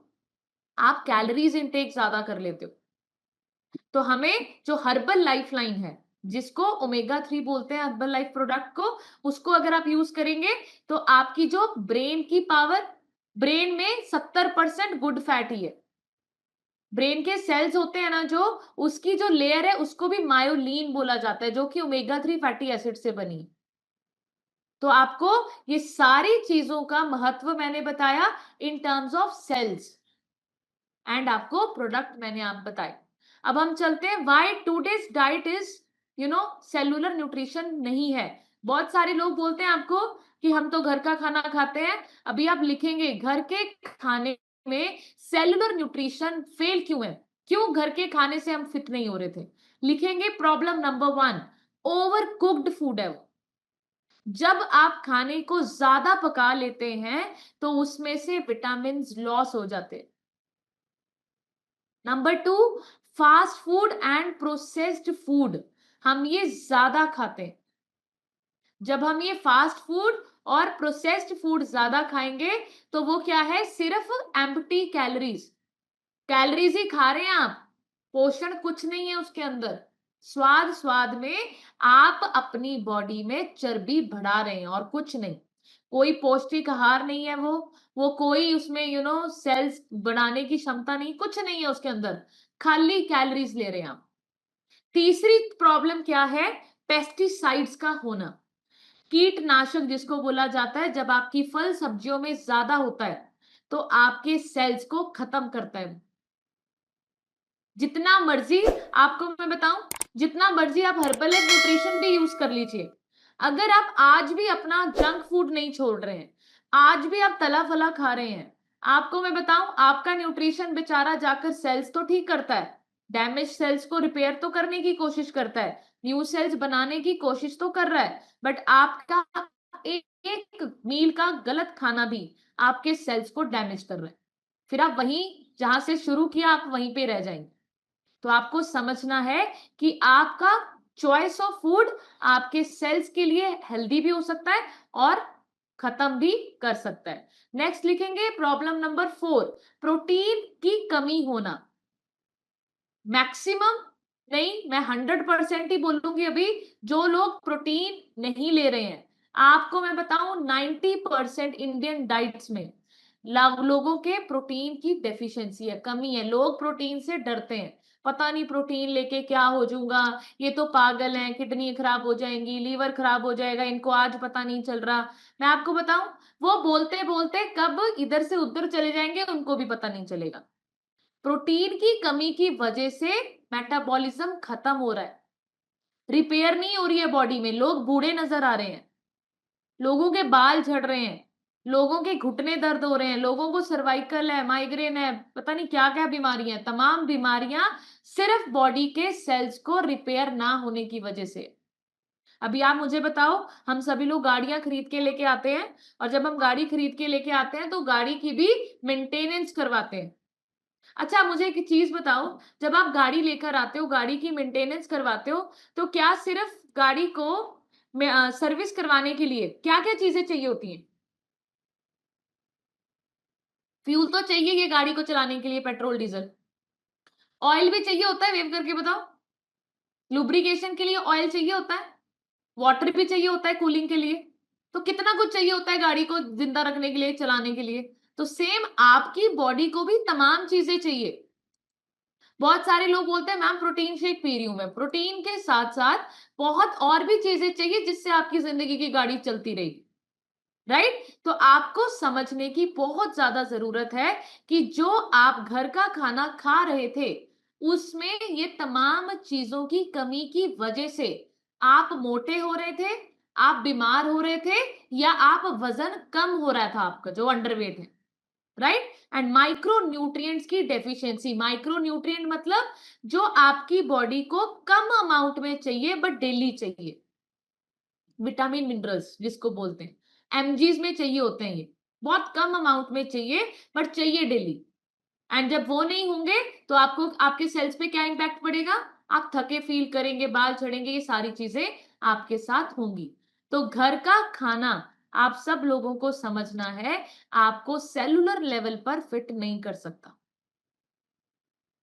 आप कैलोरीज इनटेक ज्यादा कर लेते हो। तो हमें जो हर्बल लाइफ लाइन है, जिसको ओमेगा 3 बोलते हैं हर्बल लाइफ प्रोडक्ट को, उसको अगर आप यूज करेंगे तो आपकी जो ब्रेन की पावर, ब्रेन में 70% गुड फैट ही है, ब्रेन के सेल्स होते हैं ना जो, उसकी जो लेयर है उसको भी मायोलिन बोला जाता है, जो कि ओमेगा 3 फैटी एसिड से बनी है। तो आपको ये सारी चीजों का महत्व मैंने बताया in terms of sales, and आपको प्रोडक्ट मैंने आप बताए। अब हम चलते हैं why today's diet is cellular nutrition नहीं है। बहुत सारे लोग बोलते हैं आपको कि हम तो घर का खाना खाते हैं। अभी आप लिखेंगे घर के खाने में सेलुलर न्यूट्रिशन फेल क्यों है, क्यों घर के खाने से हम फिट नहीं हो रहे थे। लिखेंगे problem number 1, over cooked food है वो। जब आप खाने को ज्यादा पका लेते हैं तो उसमें से विटामिन लॉस हो जाते हैं। Number 2, fast food and processed food, हम ये ज्यादा खाते हैं। जब हम ये फास्ट फूड और प्रोसेस्ड फूड ज्यादा खाएंगे तो वो क्या है, सिर्फ एम्प्टी कैलोरीज, कैलोरीज ही खा रहे हैं आप, पोषण कुछ नहीं है उसके अंदर। स्वाद स्वाद में आप अपनी बॉडी में चर्बी बढ़ा रहे हैं और कुछ नहीं। कोई पौष्टिक आहार नहीं है वो कोई उसमें सेल्स बढ़ाने की क्षमता नहीं, कुछ नहीं है उसके अंदर, खाली कैलोरीज ले रहे हैं आप। तीसरी प्रॉब्लम क्या है, पेस्टिसाइड्स का होना। कीटनाशक जिसको बोला जाता है, जब आपकी फल सब्जियों में ज्यादा होता है तो आपके सेल्स को खत्म करता है। जितना मर्जी आपको मैं बताऊं, जितना मर्जी आप हर्बल न्यूट्रिशन भी यूज कर लीजिए, अगर आप आज भी अपना जंक फूड नहीं छोड़ रहे हैं, आज भी आप तला फला खा रहे हैं, आपको मैं बताऊं आपका न्यूट्रिशन बेचारा जाकर सेल्स तो ठीक करता है, डैमेज सेल्स को रिपेयर तो करने की कोशिश करता है, न्यू सेल्स बनाने की कोशिश तो कर रहा है, बट आपका एक मील का गलत खाना भी आपके सेल्स को डैमेज कर रहा है। फिर आप वहीं जहां से शुरू किया आप वहीं पे रह जाएंगे। तो आपको समझना है कि आपका चॉइस ऑफ फूड आपके सेल्स के लिए हेल्दी भी हो सकता है और खत्म भी कर सकता है। नेक्स्ट लिखेंगे प्रॉब्लम नंबर 4, प्रोटीन की कमी होना। मैक्सिमम नहीं, मैं 100% ही बोलूंगी अभी, जो लोग प्रोटीन नहीं ले रहे हैं, आपको मैं बताऊं 90% इंडियन डाइट्स में लोगों के प्रोटीन की डेफिशिएंसी है, कमी है। लोग प्रोटीन से डरते हैं, पता नहीं प्रोटीन लेके क्या हो जाऊंगा, ये तो पागल हैं, किडनी खराब हो जाएंगी, लीवर खराब हो जाएगा, इनको आज पता नहीं चल रहा। मैं आपको बताऊं, वो बोलते बोलते कब इधर से उधर चले जाएंगे उनको भी पता नहीं चलेगा। प्रोटीन की कमी की वजह से मेटाबॉलिज्म खत्म हो रहा है, रिपेयर नहीं हो रही है बॉडी में, लोग बूढ़े नजर आ रहे हैं, लोगों के बाल झड़ रहे हैं, लोगों के घुटने दर्द हो रहे हैं, लोगों को सर्वाइकल है, माइग्रेन है, पता नहीं क्या क्या बीमारियां, तमाम बीमारियां सिर्फ बॉडी के सेल्स को रिपेयर ना होने की वजह से। अभी आप मुझे बताओ, हम सभी लोग गाड़ियां खरीद के लेके आते हैं, और जब हम गाड़ी खरीद के लेके आते हैं तो गाड़ी की भी मेंटेनेंस करवाते हैं। अच्छा मुझे एक चीज बताओ, जब आप गाड़ी लेकर आते हो, गाड़ी की मेंटेनेंस करवाते हो, तो क्या सिर्फ गाड़ी को सर्विस करवाने के लिए क्या क्या चीजें चाहिए होती हैं? फ्यूल तो चाहिए ये गाड़ी को चलाने के लिए, पेट्रोल डीजल, ऑयल भी चाहिए होता है, वेव करके बताओ। लुब्रिकेशन के लिए ऑयल चाहिए होता है, वाटर भी चाहिए होता है कूलिंग के लिए, तो कितना कुछ चाहिए होता है गाड़ी को जिंदा रखने के लिए, चलाने के लिए। तो सेम आपकी बॉडी को भी तमाम चीजें चाहिए। बहुत सारे लोग बोलते हैं मैम प्रोटीन शेक पी रही हूं मैं, प्रोटीन के साथ साथ बहुत और भी चीजें चाहिए जिससे आपकी जिंदगी की गाड़ी चलती रहेगी, राइट। तो आपको समझने की बहुत ज्यादा जरूरत है कि जो आप घर का खाना खा रहे थे उसमें ये तमाम चीजों की कमी की वजह से आप मोटे हो रहे थे, आप बीमार हो रहे थे, या आप वजन कम हो रहा था आपका जो अंडरवेट है, राइट। एंड माइक्रो न्यूट्रिएंट्स की डेफिशिएंसी, माइक्रो न्यूट्रिएंट मतलब जो आपकी बॉडी को कम अमाउंट में चाहिए बट डेली चाहिए, विटामिन मिनरल्स जिसको बोलते हैं, एमजीज में चाहिए होते हैं, ये बहुत कम अमाउंट में चाहिए बट चाहिए डेली। एंड जब वो नहीं होंगे तो आपको आपके सेल्स पे क्या इंपैक्ट पड़ेगा, आप थके फील करेंगे, बाल झड़ेंगे, ये सारी चीजें आपके साथ होंगी। तो घर का खाना आप सब लोगों को समझना है, आपको सेलुलर लेवल पर फिट नहीं कर सकता,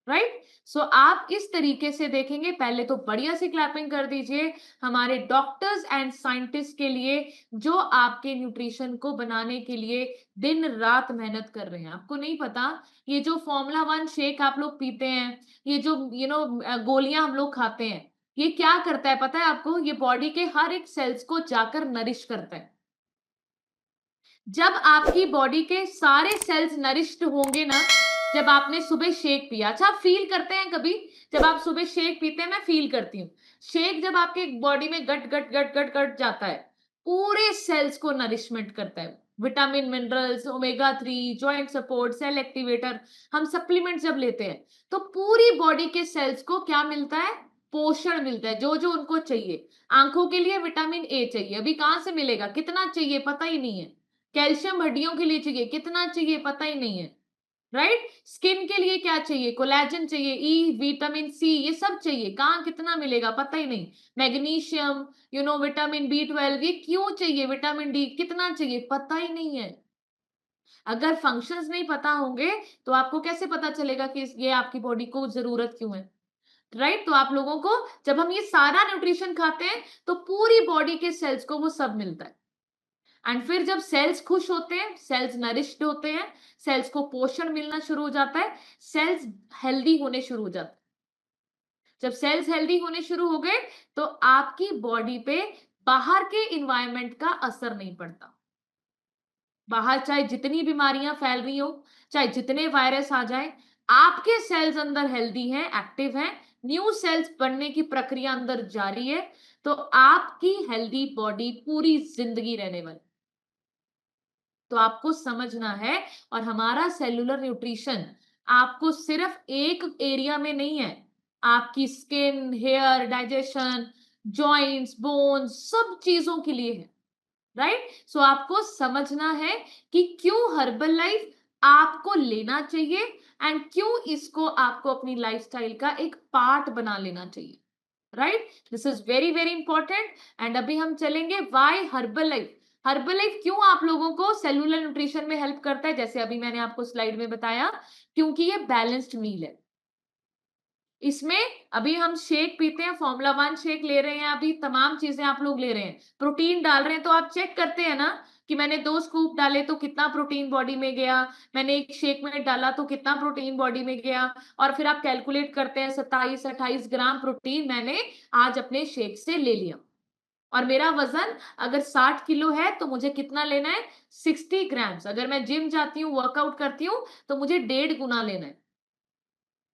राइट? सो आप इस तरीके से देखेंगे, पहले तो बढ़िया से क्लैपिंग कर दीजिए हमारे डॉक्टर्स एंड साइंटिस्ट के लिए, जो आपके न्यूट्रिशन को बनाने के लिए दिन रात मेहनत कर रहे हैं। आपको नहीं पता, ये जो फॉर्मूला वन शेक आप लोग पीते हैं, ये जो गोलियां हम लोग खाते हैं, ये क्या करता है पता है आपको? ये बॉडी के हर एक सेल्स को जाकर नरिश करता है। जब आपकी बॉडी के सारे सेल्स नरिश्ड होंगे ना, जब आपने सुबह शेक पिया, अच्छा आप फील करते हैं कभी, जब आप सुबह शेक पीते हैं, मैं फील करती हूँ, शेक जब आपके बॉडी में गट गट गट गट गट जाता है, पूरे सेल्स को नरिशमेंट करता है, vitamin minerals, omega 3, joint support, cell activator, हम सप्लीमेंट जब लेते हैं तो पूरी बॉडी के सेल्स को क्या मिलता है? पोषण मिलता है, जो जो उनको चाहिए। आंखों के लिए विटामिन ए चाहिए, अभी कहां से मिलेगा, कितना चाहिए पता ही नहीं है। कैल्शियम हड्डियों के लिए चाहिए, कितना चाहिए पता ही नहीं है, राइट? स्किन के लिए क्या चाहिए? कोलेजन चाहिए, ई, विटामिन सी, ये सब चाहिए, कहाँ कितना मिलेगा पता ही नहीं। मैग्नीशियम, विटामिन बी 12, ये क्यों चाहिए? विटामिन डी कितना चाहिए पता ही नहीं है। अगर फंक्शंस नहीं पता होंगे तो आपको कैसे पता चलेगा कि ये आपकी बॉडी को जरूरत क्यों है, राइट? तो आप लोगों को, जब हम ये सारा न्यूट्रिशन खाते हैं तो पूरी बॉडी के सेल्स को वो सब मिलता है। एंड फिर जब सेल्स खुश होते हैं, सेल्स नरिश्ड होते हैं, सेल्स को पोषण मिलना शुरू हो जाता है, सेल्स हेल्दी होने शुरू हो जाते हैं। जब सेल्स हेल्दी होने शुरू हो गए तो आपकी बॉडी पे बाहर के इन्वायरमेंट का असर नहीं पड़ता। बाहर चाहे जितनी बीमारियां फैल रही हो, चाहे जितने वायरस आ जाए, आपके सेल्स अंदर हेल्दी हैं, एक्टिव हैं, न्यू सेल्स बनने की प्रक्रिया अंदर जारी है, तो आपकी हेल्दी बॉडी पूरी जिंदगी रहने वाली। तो आपको समझना है, और हमारा सेलुलर न्यूट्रिशन आपको सिर्फ एक एरिया में नहीं है, आपकी skin, hair, digestion, joints, bones, सब चीजों के लिए है, राइट? सो आपको समझना है कि क्यों हर्बल लाइफ आपको लेना चाहिए, एंड क्यों इसको आपको अपनी लाइफस्टाइल का एक पार्ट बना लेना चाहिए, right? This is very very important. And अभी हम चलेंगे why herbal life. Herbal life क्यों आप लोगों को सेलुलर न्यूट्रिशन में हेल्प करता है, जैसे अभी मैंने आपको स्लाइड में बताया, क्योंकि ये बैलेंस्ड मील है। इसमें अभी हम शेक पीते हैं, फॉर्मूला वन शेक ले रहे हैं, अभी तमाम चीजें आप लोग ले रहे हैं, प्रोटीन डाल रहे हैं, तो आप चेक करते हैं ना कि मैंने 2 स्कूप डाले तो कितना प्रोटीन बॉडी में गया, मैंने एक शेक में डाला तो कितना प्रोटीन बॉडी में गया, और फिर आप कैलकुलेट करते हैं 27-28 ग्राम प्रोटीन मैंने आज अपने शेक से ले लिया। और मेरा वजन अगर 60 किलो है तो मुझे कितना लेना है? 60 ग्राम्स। अगर मैं जिम जाती हूँ, वर्कआउट करती हूँ, तो मुझे 1.5 गुना लेना है।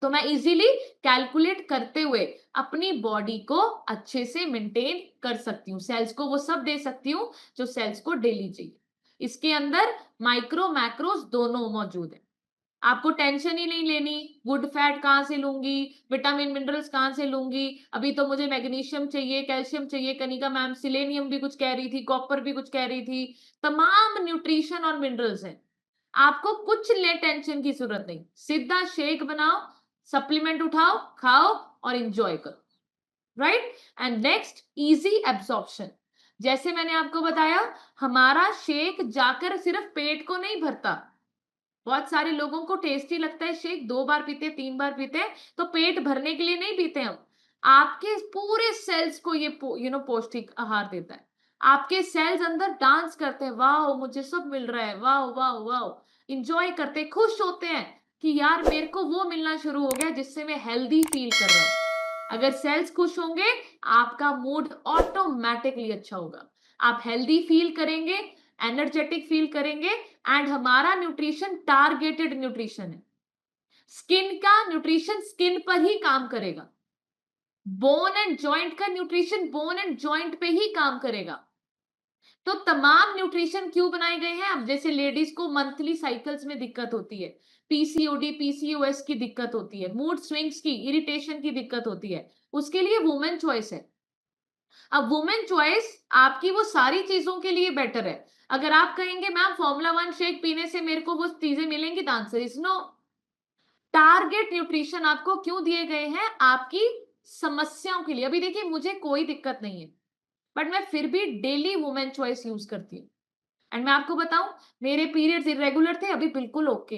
तो मैं इजीली कैलकुलेट करते हुए अपनी बॉडी को अच्छे से मेंटेन कर सकती हूँ, सेल्स को वो सब दे सकती हूँ जो सेल्स को डेली चाहिए। इसके अंदर माइक्रो मैक्रोस दोनों मौजूद है। आपको टेंशन ही नहीं लेनी, गुड फैट कहाँ से लूंगी, विटामिन मिनरल्स कहाँ से लूंगी, अभी तो मुझे मैग्नीशियम चाहिए, कैल्शियम चाहिए, कनिका मैम सिलेनियम भी कुछ कह रही थी, कॉपर भी कुछ कह रही थी, तमाम न्यूट्रिशन और मिनरल्स हैं। आपको कुछ ले टेंशन की जरूरत नहीं, सीधा शेक बनाओ, सप्लीमेंट उठाओ, खाओ और इंजॉय करो, right? And next, easy absorption. जैसे मैंने आपको बताया, हमारा शेक जाकर सिर्फ पेट को नहीं भरता। बहुत सारे लोगों को टेस्टी लगता है शेक, 2 बार पीते, 3 बार पीते हैं, तो पेट भरने के लिए नहीं पीते हम। आपके पूरे सेल्स को ये पौष्टिक आहार देता है। आपके सेल्स अंदर डांस करते हैं, वाह मुझे सब मिल रहा है, वाह वाह वाह, इंजॉय करते, खुश होते हैं कि यार मेरे को वो मिलना शुरू हो गया जिससे मैं हेल्दी फील कर रहा हूं। अगर सेल्स खुश होंगे, आपका मूड ऑटोमेटिकली अच्छा होगा, आप हेल्दी फील करेंगे, एनर्जेटिक फील करेंगे। एंड हमारा न्यूट्रिशन टारगेटेड न्यूट्रिशन है। स्किन का न्यूट्रिशन स्किन पर ही काम करेगा, बोन एंड जॉइंट का न्यूट्रिशन बोन एंड जॉइंट पे ही काम करेगा। तो तमाम न्यूट्रिशन क्यों बनाए गए हैं? अब जैसे लेडीज को मंथली साइकिल्स में दिक्कत होती है, पीसीओडी पीसीओएस की दिक्कत होती है, मूड स्विंग्स की, इरिटेशन की दिक्कत होती है, उसके लिए वुमेन चॉइस है। अब वुमेन चॉइस आपकी वो सारी चीजों के लिए बेटर है। अगर आप कहेंगे मैम फॉर्मूला वन शेक पीने से मेरे को वो चीजें मिलेंगी, the answer is no. Target nutrition आपको क्यों दिए गए हैं? आपकी समस्याओं के लिए। अभी देखिए मुझे कोई दिक्कत नहीं है, बट मैं फिर भी डेली वुमेन चॉइस यूज करती हूँ। एंड मैं आपको बताऊं, मेरे पीरियड्स इरेगुलर थे, अभी बिल्कुल ओके।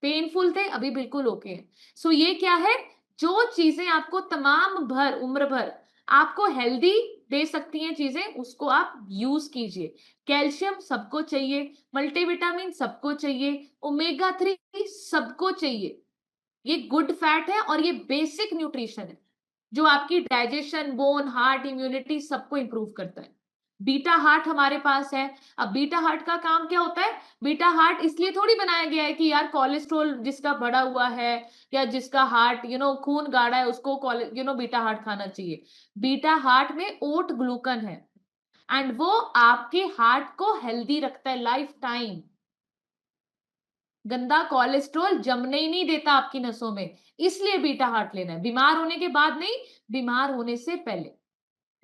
पेनफुल थे, अभी बिल्कुल ओके है। सो ये क्या है, जो चीजें आपको तमाम भर उम्र भर आपको हेल्दी दे सकती हैं चीजें, उसको आप यूज कीजिए। कैल्शियम सबको चाहिए, मल्टीविटामिन सबको चाहिए, ओमेगा 3 सबको चाहिए। ये गुड फैट है और ये बेसिक न्यूट्रिशन है जो आपकी डाइजेशन, बोन, हार्ट, इम्यूनिटी सबको इंप्रूव करता है। बीटा हार्ट हमारे पास है। अब बीटा हार्ट का काम क्या होता है? बीटा हार्ट इसलिए थोड़ी बनाया गया है कि यार कोलेस्ट्रॉल जिसका बढ़ा हुआ है या जिसका हार्ट खून गाढ़ा है उसको बीटा हार्ट खाना चाहिए। बीटा हार्ट में ओट ग्लूकन है एंड वो आपके हार्ट को हेल्दी रखता है लाइफ टाइम। गंदा कोलेस्ट्रॉल जमने ही नहीं देता आपकी नसों में, इसलिए बीटा हार्ट लेना है। बीमार होने के बाद नहीं, बीमार होने से पहले।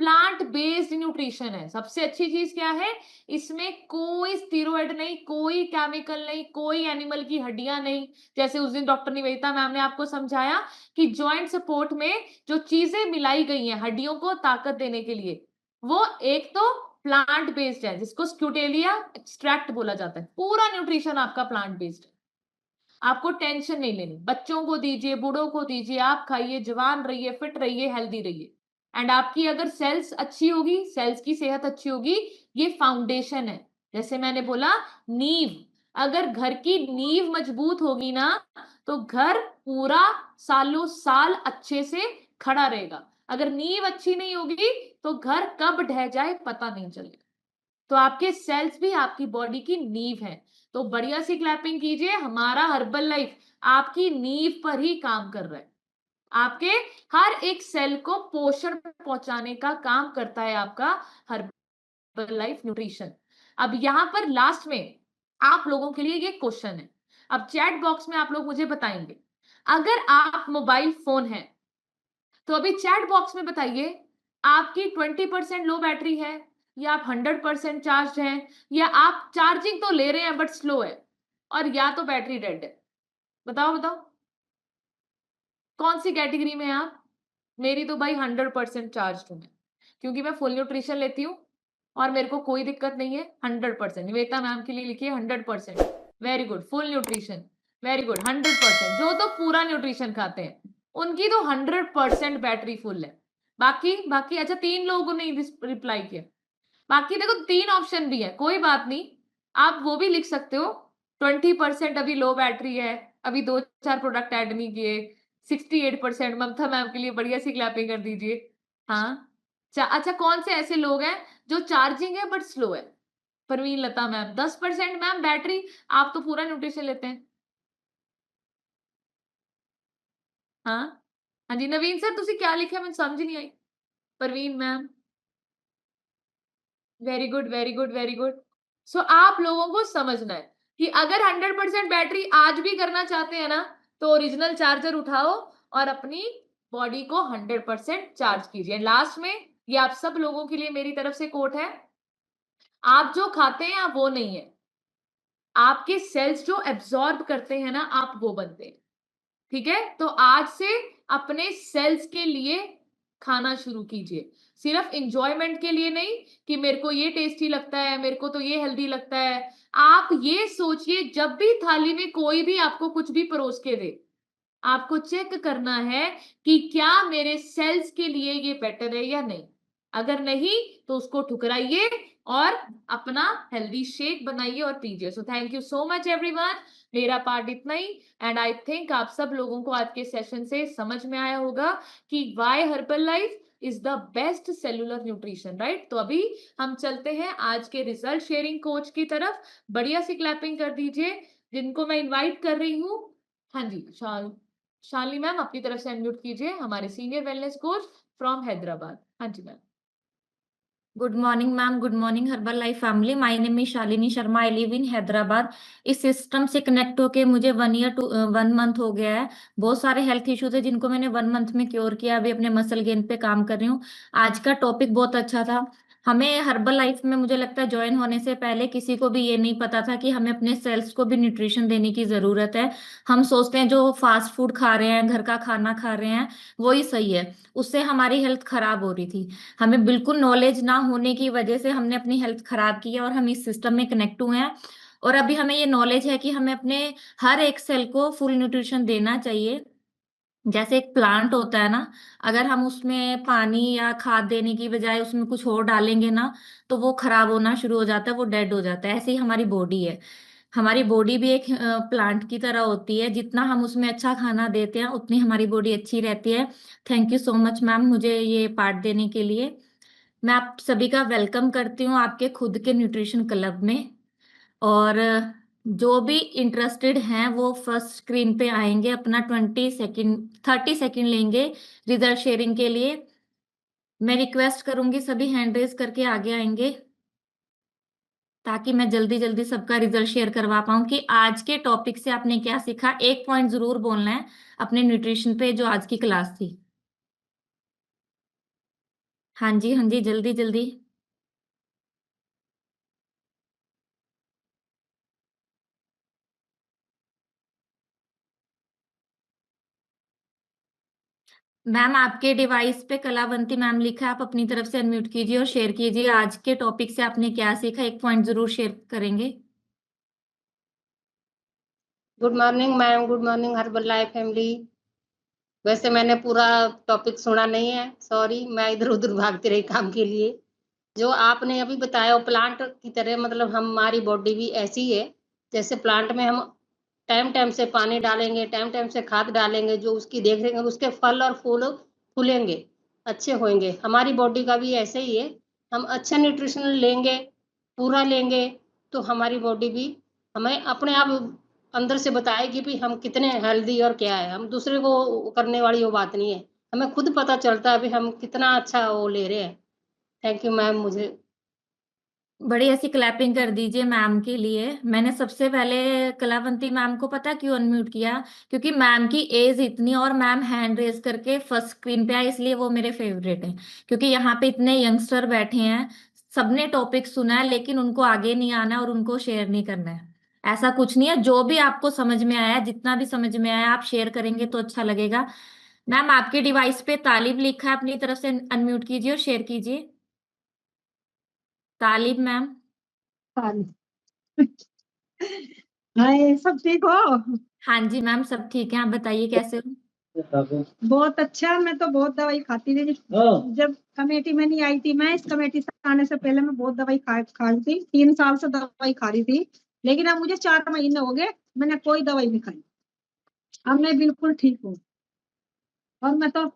प्लांट बेस्ड न्यूट्रिशन है। सबसे अच्छी चीज क्या है? इसमें कोई स्टीरॉयड नहीं, कोई केमिकल नहीं, कोई एनिमल की हड्डियां नहीं। जैसे उस दिन डॉक्टर निवेदिता मैम ने आपको समझाया कि जॉइंट सपोर्ट में जो चीजें मिलाई गई हैं हड्डियों को ताकत देने के लिए, वो एक तो प्लांट बेस्ड है जिसको स्क्यूटेलिया एक्सट्रैक्ट बोला जाता है। पूरा न्यूट्रिशन आपका प्लांट बेस्ड है। आपको टेंशन नहीं लेनी। बच्चों को दीजिए, बूढ़ों को दीजिए, आप खाइए, जवान रहिए, फिट रहिए, हेल्दी रहिए। एंड आपकी अगर सेल्स अच्छी होगी, सेल्स की सेहत अच्छी होगी, ये फाउंडेशन है। जैसे मैंने बोला, नींव। अगर घर की नींव मजबूत होगी ना, तो घर पूरा सालों साल अच्छे से खड़ा रहेगा। अगर नींव अच्छी नहीं होगी तो घर कब ढह जाए पता नहीं चलेगा। तो आपके सेल्स भी आपकी बॉडी की नींव है। तो बढ़िया सी क्लैपिंग कीजिए। हमारा हर्बल लाइफ आपकी नींव पर ही काम कर रहा है। आपके हर एक सेल को पोषण पहुंचाने का काम करता है आपका हर्बल लाइफ न्यूट्रिशन। अब यहां पर लास्ट में आप लोगों के लिए ये क्वेश्चन है। अब चैट बॉक्स में आप लोग मुझे बताएंगे, अगर आप मोबाइल फोन है तो अभी चैट बॉक्स में बताइए, आपकी 20% लो बैटरी है, या आप 100% चार्ज हैं, या आप चार्जिंग तो ले रहे हैं बट स्लो है, और या तो बैटरी डेड है। बताओ बताओ, कौन सी कैटेगरी में हैं आप? मेरी तो भाई 100% चार्ज हूं मैं, क्योंकि मैं फुल न्यूट्रिशन लेती हूँ और मेरे को कोई दिक्कत नहीं है। 100%। निवेदिता मैम के लिए लिखिए 100%। Very good. Full nutrition, very good. 100%। जो तो पूरा न्यूट्रिशन खाते हैं उनकी तो 100% बैटरी फुल है। बाकी बाकी अच्छा, 3 लोगों ने रिप्लाई किया। बाकी देखो 3 ऑप्शन भी है, कोई बात नहीं, आप वो भी लिख सकते हो। 20% अभी लो बैटरी है, अभी 2-4 प्रोडक्ट ऐड नहीं किए। 68% ममता मैम के लिए बढ़िया सी क्लैपिंग कर दीजिए। हाँ, अच्छा, कौन से ऐसे लोग हैं जो चार्जिंग है बट स्लो है? परवीन लता मैम 10% मैम बैटरी, आप तो पूरा न्यूट्रिशन लेते हैं। हाँ, हाँ जी नवीन सर, तुसी क्या लिखा मैं समझ नहीं आई। Parveen ma'am, very good, very good, very good. So आप लोगों को समझना है कि अगर 100% बैटरी आज भी करना चाहते हैं ना, तो ओरिजिनल चार्जर उठाओ और अपनी बॉडी को 100% चार्ज कीजिए। लास्ट में ये आप सब लोगों के लिए मेरी तरफ से कोट है, आप जो खाते हैं आप वो नहीं है, आपके सेल्स जो एब्जॉर्ब करते हैं ना, आप वो बनते हैं। ठीक है? तो आज से अपने सेल्स के लिए खाना शुरू कीजिए। सिर्फ एन्जॉयमेंट के लिए नहीं कि मेरे को ये टेस्टी लगता है, मेरे को तो ये हेल्दी लगता है। आप ये सोचिए, जब भी थाली में कोई भी आपको कुछ भी परोस के दे, आपको चेक करना है कि क्या मेरे सेल्स के लिए ये बेटर है या नहीं। अगर नहीं तो उसको ठुकराइए और अपना हेल्दी शेक बनाइए और पीजिए। So thank you so much everyone. मेरा पार्ट इतना ही। एंड आई थिंक आप सब लोगों को आज के सेशन से समझ में आया होगा कि why Herbalife is the best cellular nutrition, right? तो अभी हम चलते हैं आज के रिजल्ट शेयरिंग कोच की तरफ। बढ़िया सी क्लैपिंग कर दीजिए जिनको मैं इनवाइट कर रही हूँ। हाँ जी, शालिनी मैम अपनी तरफ से अनम्यूट कीजिए, हमारे senior wellness coach from Hyderabad. हाँ जी ma'am. Good morning ma'am, good morning Herbalife family. My name is Shalini Sharma, I live in Hyderabad. इस सिस्टम से कनेक्ट होके मुझे 1 ईयर टू 1 मंथ हो गया है। बहुत सारे हेल्थ इश्यूज है जिनको मैंने 1 मंथ में क्योर किया। अभी अपने मसल गेन पे काम कर रही हूँ। आज का टॉपिक बहुत अच्छा था। हमें हर्बल लाइफ में मुझे लगता है ज्वाइन होने से पहले किसी को भी ये नहीं पता था कि हमें अपने सेल्स को भी न्यूट्रिशन देने की जरूरत है। हम सोचते हैं जो फास्ट फूड खा रहे हैं, घर का खाना खा रहे हैं, वही सही है। उससे हमारी हेल्थ खराब हो रही थी। हमें बिल्कुल नॉलेज ना होने की वजह से हमने अपनी हेल्थ खराब की है और हम इस सिस्टम में कनेक्ट हुए हैं। और अभी हमें ये नॉलेज है कि हमें अपने हर एक सेल को फुल न्यूट्रिशन देना चाहिए। जैसे एक प्लांट होता है ना, अगर हम उसमें पानी या खाद देने की बजाय उसमें कुछ और डालेंगे ना, तो वो खराब होना शुरू हो जाता है, वो डेड हो जाता है। ऐसे ही हमारी बॉडी है। हमारी बॉडी भी एक प्लांट की तरह होती है, जितना हम उसमें अच्छा खाना देते हैं उतनी हमारी बॉडी अच्छी रहती है। Thank you so much ma'am, मुझे ये पार्ट देने के लिए। मैं आप सभी का वेलकम करती हूँ आपके खुद के न्यूट्रिशन क्लब में। और जो भी इंटरेस्टेड हैं वो फर्स्ट स्क्रीन पे आएंगे, अपना 20 सेकेंड 30 सेकेंड लेंगे रिजल्ट शेयरिंग के लिए। मैं रिक्वेस्ट करूंगी सभी हैंड रेज करके आगे आएंगे, ताकि मैं जल्दी जल्दी सबका रिजल्ट शेयर करवा पाऊं कि आज के टॉपिक से आपने क्या सीखा। एक पॉइंट जरूर बोलना है अपने न्यूट्रिशन पे जो आज की क्लास थी। हाँ जी, हाँ जी, जल्दी जल्दी। मैम आपके डिवाइस पे कलावंती मैम लिखा है, आप अपनी तरफ से अनम्यूट कीजिए और शेयर कीजिए आज के टॉपिक से आपने क्या सीखा। एक पॉइंट जरूर शेयर करेंगे। Good morning ma'am, good morning Herbalife family. वैसे मैंने पूरा टॉपिक सुना नहीं है, सॉरी, मैं इधर उधर भागती रही काम के लिए। जो आपने अभी बताया वो प्लांट की तरह, मतलब हमारी बॉडी भी ऐसी ही है। जैसे प्लांट में हम टाइम टाइम से पानी डालेंगे, टाइम टाइम से खाद डालेंगे, जो उसकी देख रेख, उसके फल और फूल फूलेंगे, अच्छे होंगे। हमारी बॉडी का भी ऐसे ही है। हम अच्छा न्यूट्रिशन लेंगे, पूरा लेंगे, तो हमारी बॉडी भी हमें अपने आप अंदर से बताएगी भी हम कितने हेल्दी और क्या है। हम दूसरे को करने वाली वो बात नहीं है, हमें खुद पता चलता है भी हम कितना अच्छा वो ले रहे हैं। Thank you ma'am. मुझे बड़ी ऐसी क्लैपिंग कर दीजिए मैम के लिए। मैंने सबसे पहले कलावंती मैम को पता क्यों अनम्यूट किया, क्योंकि मैम की एज इतनी और मैम हैंड रेज करके फर्स्ट स्क्रीन पे आए, इसलिए वो मेरे फेवरेट हैं। क्योंकि यहाँ पे इतने यंगस्टर बैठे हैं, सबने टॉपिक सुना है, लेकिन उनको आगे नहीं आना है और उनको शेयर नहीं करना है। ऐसा कुछ नहीं है, जो भी आपको समझ में आया, जितना भी समझ में आया आप शेयर करेंगे तो अच्छा लगेगा। मैम आपके डिवाइस पे तालिब लिखा है, अपनी तरफ से अनम्यूट कीजिए और शेयर कीजिए। तालिब मैम। हाय, सब ठीक हो? हाँ जी मैम, सब ठीक है, आप बताइए कैसे हो। बहुत अच्छा। मैं तो बहुत दवाई खाती थी जब कमेटी में नहीं आई थी। मैं इस कमेटी से आने से पहले मैं बहुत दवाई खा रही थी, 3 साल से दवाई खा रही थी। लेकिन अब मुझे 4 महीने हो गए, मैंने कोई दवाई नहीं खाई। अब मैं बिल्कुल ठीक हूँ। और मैं तो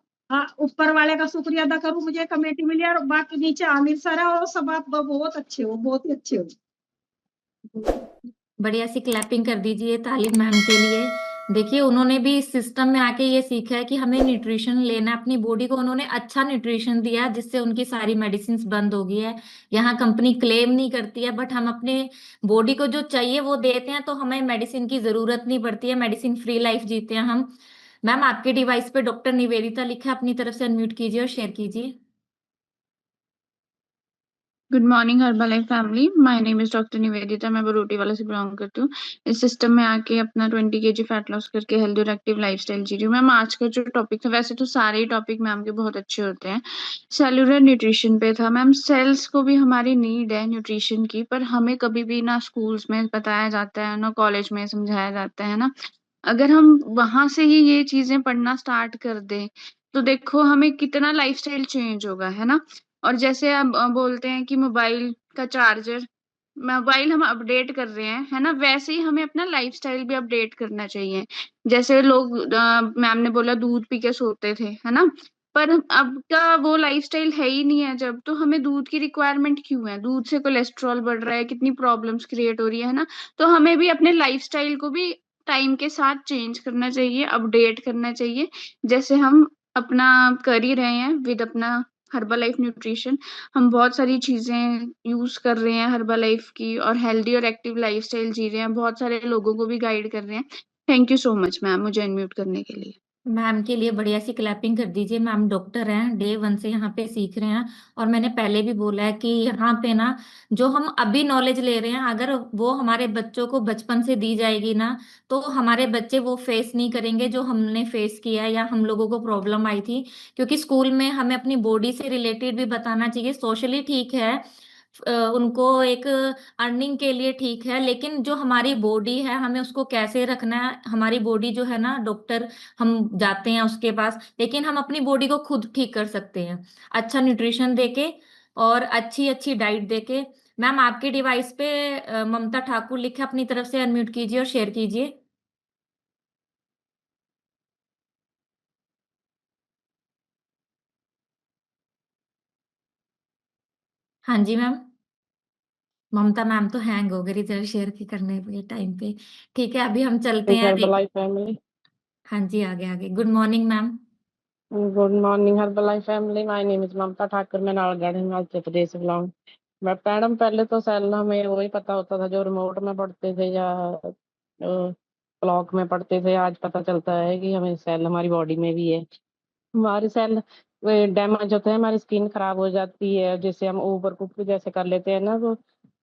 ऊपर वाले का शुक्रिया अदा करूँ, मुझे कमेटी मिली। और बाकी नीचे आमिर सर है, और सब आप बहुत अच्छे हो, बहुत ही अच्छे हो। बढ़िया सी क्लैपिंग कर दीजिए तालिब मैम के लिए। देखिए उन्होंने भी इस सिस्टम में आके ये सीखा है कि हमें न्यूट्रिशन लेना है, अपनी बॉडी को उन्होंने अच्छा न्यूट्रिशन दिया, जिससे उनकी सारी मेडिसिन बंद हो गई है। यहाँ कंपनी क्लेम नहीं करती है, बट हम अपने बॉडी को जो चाहिए वो देते हैं, तो हमें मेडिसिन की जरूरत नहीं पड़ती है, मेडिसिन फ्री लाइफ जीते हैं हम। मैम आपके डिवाइस पे डॉक्टर निवेदिता लिखा है, अपनी तरफ से अनम्यूट कीजिए और शेयर कीजिए। Good morning Herbalife family, my name is doctor Nivedita. मैं बरोटी वाला से बिलोंग करती हूँ। इस सिस्टम में आके अपना 20 kg फैट लॉस करके हेल्दी और एक्टिव लाइफस्टाइल जी रही हूँ। मैम आज का जो टॉपिक था, वैसे तो सारे ही टॉपिक मैम के बहुत अच्छे होते हैं, सेलुलर न्यूट्रिशन पे था। मैम सेल्स को भी हमारी नीड है न्यूट्रिशन की, पर हमें कभी भी ना स्कूल्स में बताया जाता है ना कॉलेज में समझाया जाता है ना। अगर हम वहां से ही ये चीजें पढ़ना स्टार्ट कर दें तो देखो हमें कितना लाइफस्टाइल चेंज होगा, है ना। और जैसे आप बोलते हैं कि मोबाइल का चार्जर, मोबाइल हम अपडेट कर रहे हैं, है ना, वैसे ही हमें अपना लाइफस्टाइल भी अपडेट करना चाहिए। जैसे लोग मैम ने बोला दूध पी के सोते थे, है ना, पर अब का वो लाइफस्टाइल है ही नहीं है। जब तो हमें दूध की रिक्वायरमेंट क्यों है, दूध से कोलेस्ट्रॉल बढ़ रहा है, कितनी प्रॉब्लम्स क्रिएट हो रही है ना। तो हमें भी अपने लाइफस्टाइल को भी टाइम के साथ चेंज करना चाहिए, अपडेट करना चाहिए, जैसे हम अपना कर ही रहे हैं विद अपना हर्बल लाइफ न्यूट्रिशन। हम बहुत सारी चीजें यूज कर रहे हैं हर्बल लाइफ की, और हेल्दी और एक्टिव लाइफस्टाइल जी रहे हैं, बहुत सारे लोगों को भी गाइड कर रहे हैं। Thank you so much ma'am मुझे अनम्यूट करने के लिए। मैम के लिए बढ़िया सी क्लैपिंग कर दीजिए। मैम डॉक्टर हैं, डे वन से यहाँ पे सीख रहे हैं। और मैंने पहले भी बोला है कि यहाँ पे ना जो हम अभी नॉलेज ले रहे हैं, अगर वो हमारे बच्चों को बचपन से दी जाएगी ना, तो हमारे बच्चे वो फेस नहीं करेंगे जो हमने फेस किया है या हम लोगों को प्रॉब्लम आई थी। क्योंकि स्कूल में हमें अपनी बॉडी से रिलेटेड भी बताना चाहिए, सोशली ठीक है, उनको एक अर्निंग के लिए ठीक है, लेकिन जो हमारी बॉडी है हमें उसको कैसे रखना है। हमारी बॉडी जो है ना, डॉक्टर हम जाते हैं उसके पास, लेकिन हम अपनी बॉडी को खुद ठीक कर सकते हैं अच्छा न्यूट्रिशन देके और अच्छी अच्छी डाइट देके। मैम आपके डिवाइस पे ममता ठाकुर लिखा, अपनी तरफ से अनम्यूट कीजिए और शेयर कीजिए। हाँ जी मैम, ममता मैम तो हैंग हो गई रिजल्ट शेयर की करने के टाइम पे। ठीक है, अभी हम चलते हैं Herbalife family. हाँ जी, आगे आगे। Good morning ma'am. Good morning, Herbalife family. My name is Mamta Thakur. मैं नालगढ़ हिमाचल प्रदेश से बिलोंग। मैं मैडम पहले तो सेल हमें वही पता होता था जो रिमोट में पढ़ते थे या क्लॉक में पढ़ते थे। आज पता चलता है कि हमें सेल हमारी बॉडी में भी है। हमारे सेल डैमेज होते हैं, हमारी स्किन खराब हो जाती है, जैसे हम ओवर कुक जैसे कर लेते हैं ना, तो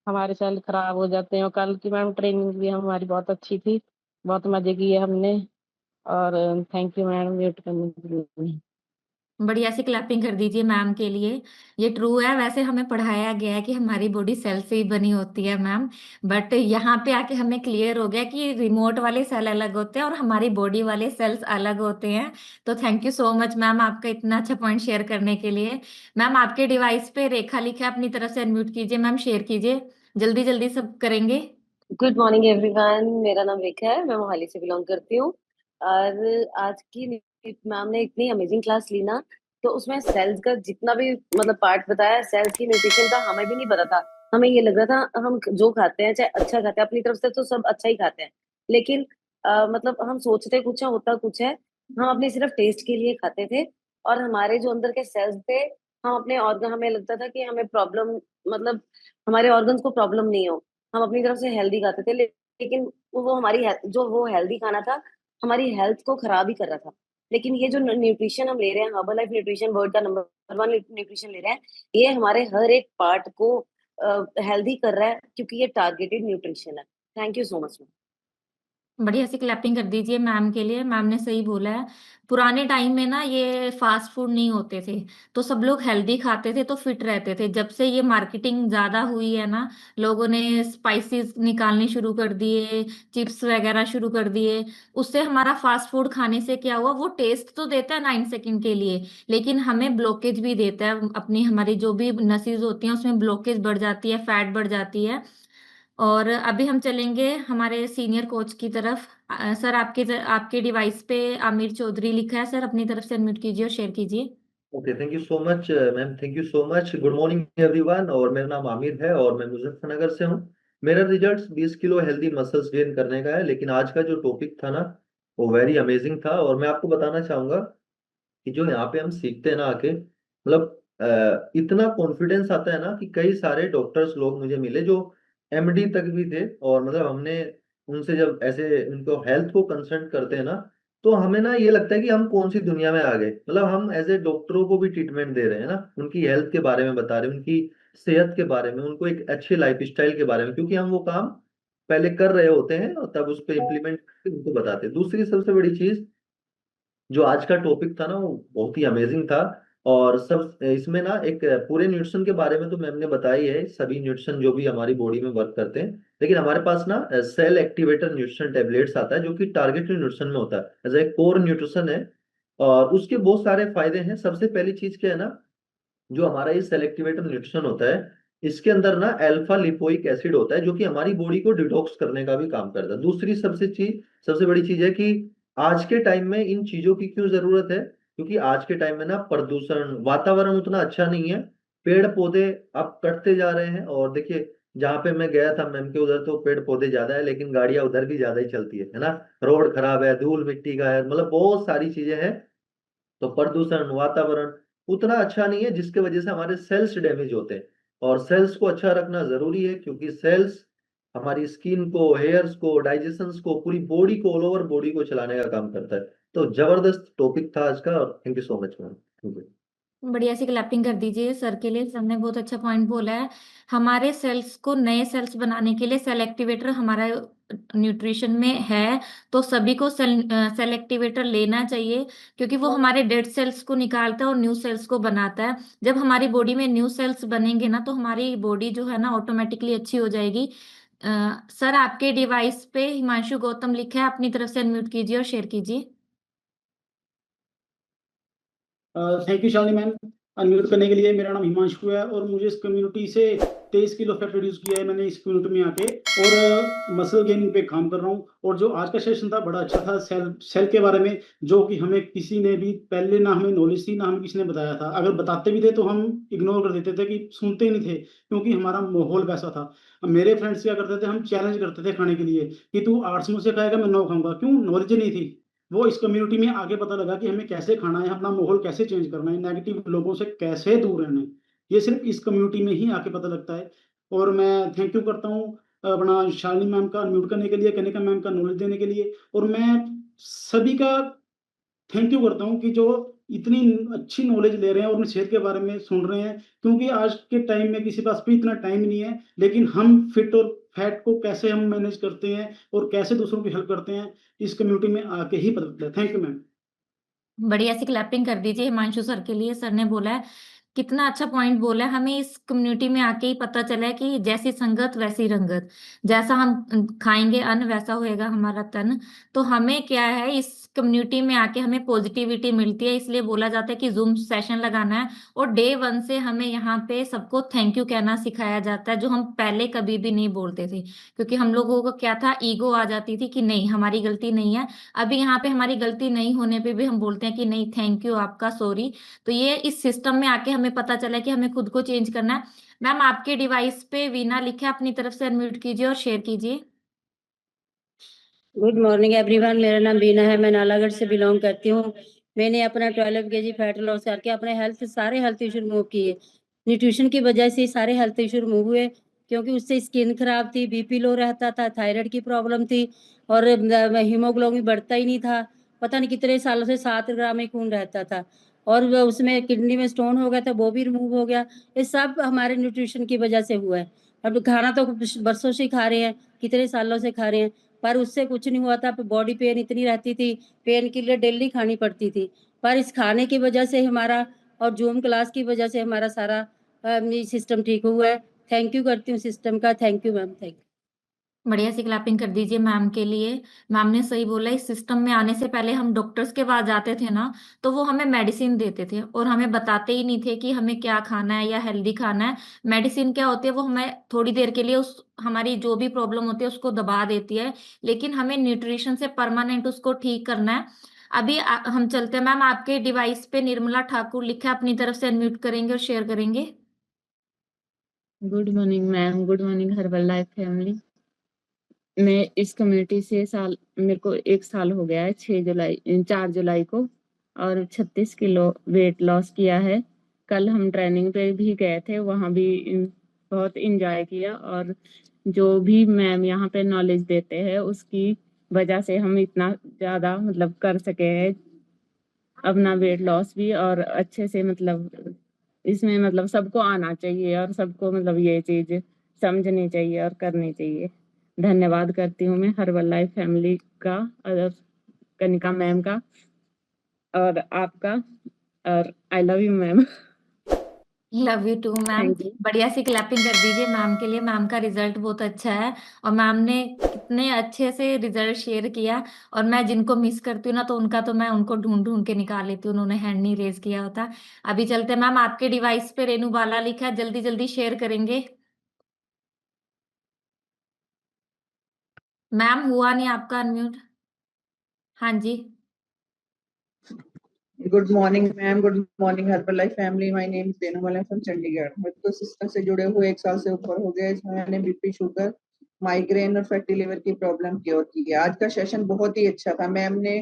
हमारे सेल खराब हो जाते हैं। और कल की मैम ट्रेनिंग भी हमारी बहुत अच्छी थी, बहुत मजे किए हमने। और थैंक यू मैडम म्यूट करने के लिए। बढ़िया सी क्लैपिंग कर दीजिए मैम के लिए। ये ट्रू है, वैसे हमें पढ़ाया गया है कि हमारी बॉडी सेल से ही बनी होती है मैम, बट यहाँ पे आके हमें क्लियर हो गया कि रिमोट वाले सेल अलग होते हैं और हमारी बॉडी वाले सेल्स अलग होते हैं। तो thank you so much ma'am आपका इतना अच्छा पॉइंट शेयर करने के लिए। मैम आपके डिवाइस पे रेखा लिखा है, अपनी तरफ से अनम्यूट कीजिए मैम, शेयर कीजिए, जल्दी जल्दी सब करेंगे। गुड मॉर्निंग एवरीवन, मेरा नाम रेखा है, मैं मोहाली से बिलोंग करती हूँ। और आज की मैम ने इतनी अमेजिंग क्लास ली ना, तो उसमें सेल्स का जितना भी मतलब पार्ट बताया, सेल्स की न्यूट्रिशन का हमें भी नहीं पता था। हमें ये लग रहा था हम जो खाते हैं चाहे अच्छा खाते हैं, अपनी तरफ से तो सब अच्छा ही खाते हैं, लेकिन मतलब हम सोचते कुछ है होता कुछ है। हम अपने सिर्फ टेस्ट के लिए खाते थे, और हमारे जो अंदर के सेल्स थे, हम अपने ऑर्गन, हमें लगता था कि हमें प्रॉब्लम, मतलब हमारे ऑर्गन्स को प्रॉब्लम नहीं हो, हम अपनी तरफ से हेल्दी खाते थे, लेकिन वो हमारी जो वो हेल्दी खाना था हमारी हेल्थ को खराब ही कर रहा था। लेकिन ये जो न्यूट्रिशन हम ले रहे हैं, हर्बल लाइफ न्यूट्रिशन वर्ल्ड का नंबर 1 न्यूट्रिशन ले रहे हैं, ये हमारे हर एक पार्ट को हेल्दी कर रहा है, क्योंकि ये टारगेटेड न्यूट्रिशन है। Thank you so much. बढ़िया सी क्लैपिंग कर दीजिए मैम के लिए, मैम ने सही बोला है। पुराने टाइम में ना ये फास्ट फूड नहीं होते थे, तो सब लोग हेल्दी खाते थे तो फिट रहते थे। जब से ये मार्केटिंग ज्यादा हुई है ना, लोगों ने स्पाइसेस निकालने शुरू कर दिए, चिप्स वगैरह शुरू कर दिए, उससे हमारा फास्ट फूड खाने से क्या हुआ, वो टेस्ट तो देता है 9 सेकंड के लिए, लेकिन हमें ब्लॉकेज भी देता है। अपनी हमारी जो भी नसेज होती हैं उसमें ब्लॉकेज बढ़ जाती है, फैट बढ़ जाती है। और अभी हम चलेंगे हमारे सीनियर कोच की तरफ। सर आपके डिवाइस पे आमिर चौधरी लिखा है, सर अपनी तरफ से अनम्यूट कीजिए और शेयर कीजिए। Okay, thank you so much ma'am, thank you so much. Good morning everyone, और मेरा नाम आमिर है और मैं मुजफ्फरनगर से हूँ। मेरा result 20 kilo healthy muscles gain करने का है, लेकिन आज का जो टॉपिक था ना, वो वेरी अमेजिंग था। और मैं आपको बताना चाहूंगा कि जो यहाँ पे हम सीखते हैं ना आके, मतलब इतना कॉन्फिडेंस आता है ना कि कई सारे डॉक्टर्स लोग मुझे मिले जो एमडी तक भी थे, और मतलब हमने उनसे जब ऐसे उनको हेल्थ को कंसल्ट करते हैं ना, तो हमें ना ये लगता है कि हम कौन सी दुनिया में आ गए। मतलब हम एज ए डॉक्टरों को भी ट्रीटमेंट दे रहे हैं ना, उनकी हेल्थ के बारे में बता रहे हैं, उनकी सेहत के बारे में, उनको एक अच्छे लाइफ स्टाइल के बारे में, क्योंकि हम वो काम पहले कर रहे होते हैं और तब उस पर इम्प्लीमेंट उनको बताते हैं। दूसरी सबसे बड़ी चीज, जो आज का टॉपिक था ना, वो बहुत ही अमेजिंग था। और सब इसमें ना एक पूरे न्यूट्रिशन के बारे में तो मैम ने बताई है, सभी न्यूट्रिशन जो भी हमारी बॉडी में वर्क करते हैं, लेकिन हमारे पास ना सेल एक्टिवेटर न्यूट्रिशन टेबलेट्स आता है, जो कि टारगेटेड न्यूट्रिशन में होता है, एज ए कोर न्यूट्रिशन है। और उसके बहुत सारे फायदे हैं। सबसे पहली चीज क्या है ना, जो हमारा ये सेल एक्टिवेटर न्यूट्रिशन होता है, इसके अंदर ना अल्फा लिपोइक एसिड होता है, जो कि हमारी बॉडी को डिटॉक्स करने का भी काम करता है। दूसरी सबसे बड़ी चीज है कि आज के टाइम में इन चीजों की क्यों जरूरत है, क्योंकि आज के टाइम में ना प्रदूषण, वातावरण उतना अच्छा नहीं है, पेड़ पौधे अब कटते जा रहे हैं। और देखिए, जहाँ पे मैं गया था मैम के उधर, तो पेड़ पौधे ज्यादा है, लेकिन गाड़ियां उधर भी ज्यादा ही चलती है ना। रोड खराब है, धूल मिट्टी का है, मतलब बहुत सारी चीजें हैं। तो प्रदूषण, वातावरण उतना अच्छा नहीं है, जिसके वजह से हमारे सेल्स डैमेज होते हैं। और सेल्स को अच्छा रखना जरूरी है, क्योंकि सेल्स हमारी स्किन को, हेयर्स को, डाइजेशन को, पूरी बॉडी को, ऑल ओवर बॉडी को चलाने का काम करता है। तो जबरदस्त टॉपिक था आज का, और thank you so much ma'am. बढ़िया सी क्लैपिंग कर दीजिए सर के लिए, सर ने बहुत अच्छा पॉइंट बोला है। हमारे सेल्स को नए सेल्स बनाने के लिए सेल एक्टिवेटर हमारा न्यूट्रिशन में है, तो सभी को सेल एक्टिवेटर लेना चाहिए, क्योंकि वो हमारे डेड सेल्स को निकालता है और न्यू सेल्स को बनाता है। जब हमारी बॉडी में न्यू सेल्स बनेंगे ना, तो हमारी बॉडी जो है ना ऑटोमेटिकली अच्छी हो जाएगी। सर आपके डिवाइस पे हिमांशु गौतम लिखा है, अपनी तरफ से अनम्यूट कीजिए और शेयर कीजिए। Thank you Shalini ma'am unmute करने के लिए। मेरा नाम हिमांशु है और मुझे इस कम्युनिटी से 23 किलो फैट रिड्यूस किया है मैंने इस कम्युनिटी में आके, और मसल गेनिंग पे काम कर रहा हूँ। और जो आज का सेशन था बड़ा अच्छा था, सेल के बारे में, जो कि हमें किसी ने भी पहले ना हमें नॉलेज थी ना हमें किसी ने बताया था। अगर बताते भी थे तो हम इग्नोर कर देते थे कि सुनते ही नहीं थे, क्योंकि हमारा माहौल वैसा था। मेरे फ्रेंड्स क्या करते थे, हम चैलेंज करते थे खाने के लिए कि तू 8 समोसे खाएगा मैं 9 खाऊंगा। क्यों? नॉलेज नहीं थी। वो इस कम्युनिटी में आगे पता लगा कि हमें कैसे खाना है, अपना माहौल कैसे चेंज करना है, नेगेटिव लोगों से कैसे दूर रहना है। ये सिर्फ इस कम्युनिटी में ही आके पता लगता है। और मैं थैंक यू करता हूँ अपना शालिनी मैम का अनम्यूट करने के लिए, कनिका मैम का नॉलेज देने के लिए। और मैं सभी का थैंक यू करता हूँ कि जो इतनी अच्छी नॉलेज ले रहे हैं और अपनी सेहत के बारे में सुन रहे हैं, क्योंकि आज के टाइम में किसी पास भी इतना टाइम नहीं है। लेकिन हम फिट और फैट को कैसे हम मैनेज करते हैं और कैसे दूसरों की हेल्प करते हैं, इस कम्युनिटी में आके ही पता लगता है। Thank you ma'am. बढ़िया सी क्लैपिंग कर दीजिए हिमांशु सर के लिए, सर ने बोला है, कितना अच्छा पॉइंट बोला है। हमें इस कम्युनिटी में आके ही पता चला है कि जैसी संगत वैसी रंगत, जैसा हम खाएंगे अन्न वैसा होएगा हमारा तन। तो हमें क्या है, इस कम्युनिटी में आके हमें पॉजिटिविटी मिलती है, इसलिए बोला जाता है कि जूम सेशन लगाना है। और डे 1 से हमें यहाँ पे सबको थैंक यू कहना सिखाया जाता है, जो हम पहले कभी भी नहीं बोलते थे, क्योंकि हम लोगों को क्या था, ईगो आ जाती थी कि नहीं हमारी गलती नहीं है। अभी यहाँ पे हमारी गलती नहीं होने पे भी हम बोलते हैं कि नहीं थैंक यू आपका, सॉरी। तो ये इस सिस्टम में आके हमें पता चला कि हमें खुद को चेंज करना है। मैम आपके डिवाइस पे वीना लिखा है, अपनी तरफ से अनम्यूट कीजिए और शेयर कीजिए। गुड मॉर्निंग एवरीवन, मेरा नाम बीना है, मैं नालागढ़ से बिलोंग करती हूँ। मैंने अपना 12 kg फैट लॉस करके अपने सारे हेल्थ इशू रिमूव किए। न्यूट्रिशन की वजह से सारे हेल्थ इशू रिमूव हुए, क्योंकि उससे स्किन खराब थी, बीपी लो रहता था, थायराइड की प्रॉब्लम थी, और हीमोग्लोबिन बढ़ता ही नहीं था। पता नहीं कितने सालों से 7 ग्राम में खून रहता था, और उसमें किडनी में स्टोन हो गया था, वो भी रिमूव हो गया। ये सब हमारे न्यूट्रिशन की वजह से हुआ है। अब खाना तो बरसों से खा रहे हैं, कितने सालों से खा रहे हैं, पर उससे कुछ नहीं हुआ था। बॉडी पेन इतनी रहती थी, पेन किलर डेली खानी पड़ती थी। पर इस खाने की वजह से हमारा, और जूम क्लास की वजह से हमारा सारा सिस्टम ठीक हुआ है। थैंक यू करती हूँ सिस्टम का। Thank you ma'am, thank you. बढ़िया सी क्लैपिंग कर दीजिए मैम के लिए। मैम ने सही बोला, इस सिस्टम में आने से पहले हम डॉक्टर्स के पास जाते थे ना, तो वो हमें मेडिसिन देते थे और हमें बताते ही नहीं थे कि हमें क्या खाना है या हेल्दी खाना है। मेडिसिन क्या होती है, वो हमें थोड़ी देर के लिए उस हमारी जो भी प्रॉब्लम होती है उसको दबा देती है, लेकिन हमें न्यूट्रिशन से परमानेंट उसको ठीक करना है। अभी हम चलते हैं मैम, आपके डिवाइस पे निर्मला ठाकुर लिखा है, अपनी तरफ से अनम्यूट करेंगे और शेयर करेंगे। Good morning ma'am, good morning Herbalife family. मैं इस कम्युनिटी से मेरे को 1 साल हो गया है, 4 जुलाई को, और 36 किलो वेट लॉस किया है। कल हम ट्रेनिंग पे भी गए थे, वहाँ भी बहुत इंजॉय किया, और जो भी मैम यहाँ पे नॉलेज देते हैं उसकी वजह से हम इतना ज़्यादा मतलब कर सके हैं अपना वेट लॉस भी, और अच्छे से मतलब इसमें मतलब सबको आना चाहिए और सबको मतलब ये चीज समझनी चाहिए और करनी चाहिए। धन्यवाद करती हूँ मैं हर्बल लाइफ फैमिली का और कनिका मैम का और आपका, और I love you ma'am. Love you too ma'am. Thank you. बढ़िया सी क्लैपिंग कर दीजिए मैम के लिए, मैम का रिजल्ट बहुत अच्छा है और मैम ने कितने अच्छे से रिजल्ट शेयर किया। और मैं जिनको मिस करती हूँ ना, तो मैं उनको ढूंढ ढूंढ के निकाल लेती हूँ, उन्होंने हैंड नहीं रेज किया होता। अभी चलते हैं मैम, आपके डिवाइस पे रेनू बाला लिखा है, जल्दी जल्दी शेयर करेंगे। मैम हुआ नहीं आपका अनम्यूट। हाँ जी। Good morning ma'am, good morning Herbalife family. My name is Renu from Chandigarh. मुझे तो सिस्टम से जुड़े हुए 1 साल से ऊपर हो गया। इसमें मैंने बीपी, शुगर, माइग्रेन और फैटी लिवर की प्रॉब्लम क्योर की है। आज का सेशन बहुत ही अच्छा था। मैम ने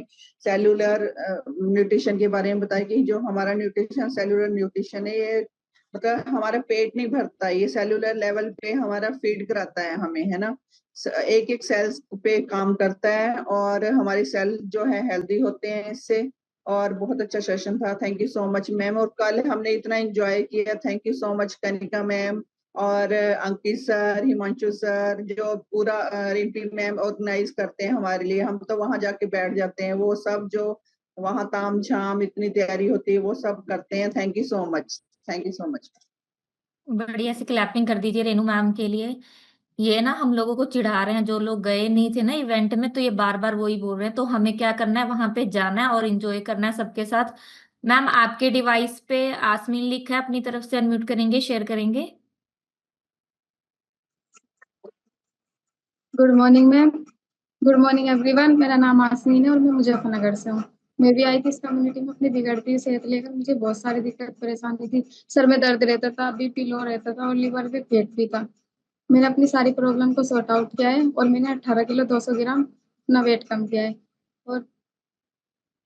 सेलुलर न्यूट्रिशन के बारे में बताया कि जो हमारा न्यूट्रिशन सेलुलर न्यूट्रिशन है, ये मतलब हमारा पेट नहीं भरता है, ये सेलुलर लेवल पे हमारा फीड कराता है हमें, है ना। एक एक सेल्स पे काम करता है और हमारे सेल जो है हेल्दी होते हैं इससे, और बहुत अच्छा सेशन था। Thank you so much ma'am. और कल हमने इतना एंजॉय किया। Thank you so much Kanika ma'am और अंकित सर, हिमांशु सर, जो पूरा रिम्पी मैम ऑर्गेनाइज करते हैं हमारे लिए। हम तो वहां जाके बैठ जाते हैं। वो सब जो वहां ताम झाम इतनी तैयारी होती है वो सब करते हैं। Thank you so much. Thank you so much. बढ़िया से क्लैपिंग कर दीजिए रेनू मैम के लिए। ये ना हम लोगों को चिढ़ा रहे हैं, जो लोग गए नहीं थे ना इवेंट में, तो ये बार बार वही बोल रहे हैं। तो हमें क्या करना है, वहां पे जाना है और एंजॉय करना है सबके साथ। मैम आपके डिवाइस पे आसमीन लिखा है, अपनी तरफ से अनम्यूट करेंगे, शेयर करेंगे। Good morning ma'am. Good morning everyone. मेरा नाम आसमीन है और मैं मुजफ्फरनगर से हूँ। मैं भी आई थी इस कम्युनिटी में अपनी बिगड़ती हुई सेहत लेकर। मुझे बहुत सारी दिक्कत परेशानी थी। सर में दर्द रहता था, बीपी लो रहता था और लीवर पे फैट भी था। मैंने अपनी सारी प्रॉब्लम को सॉर्ट आउट किया है और मैंने 18 किलो 200 ग्राम अपना वेट कम किया है। और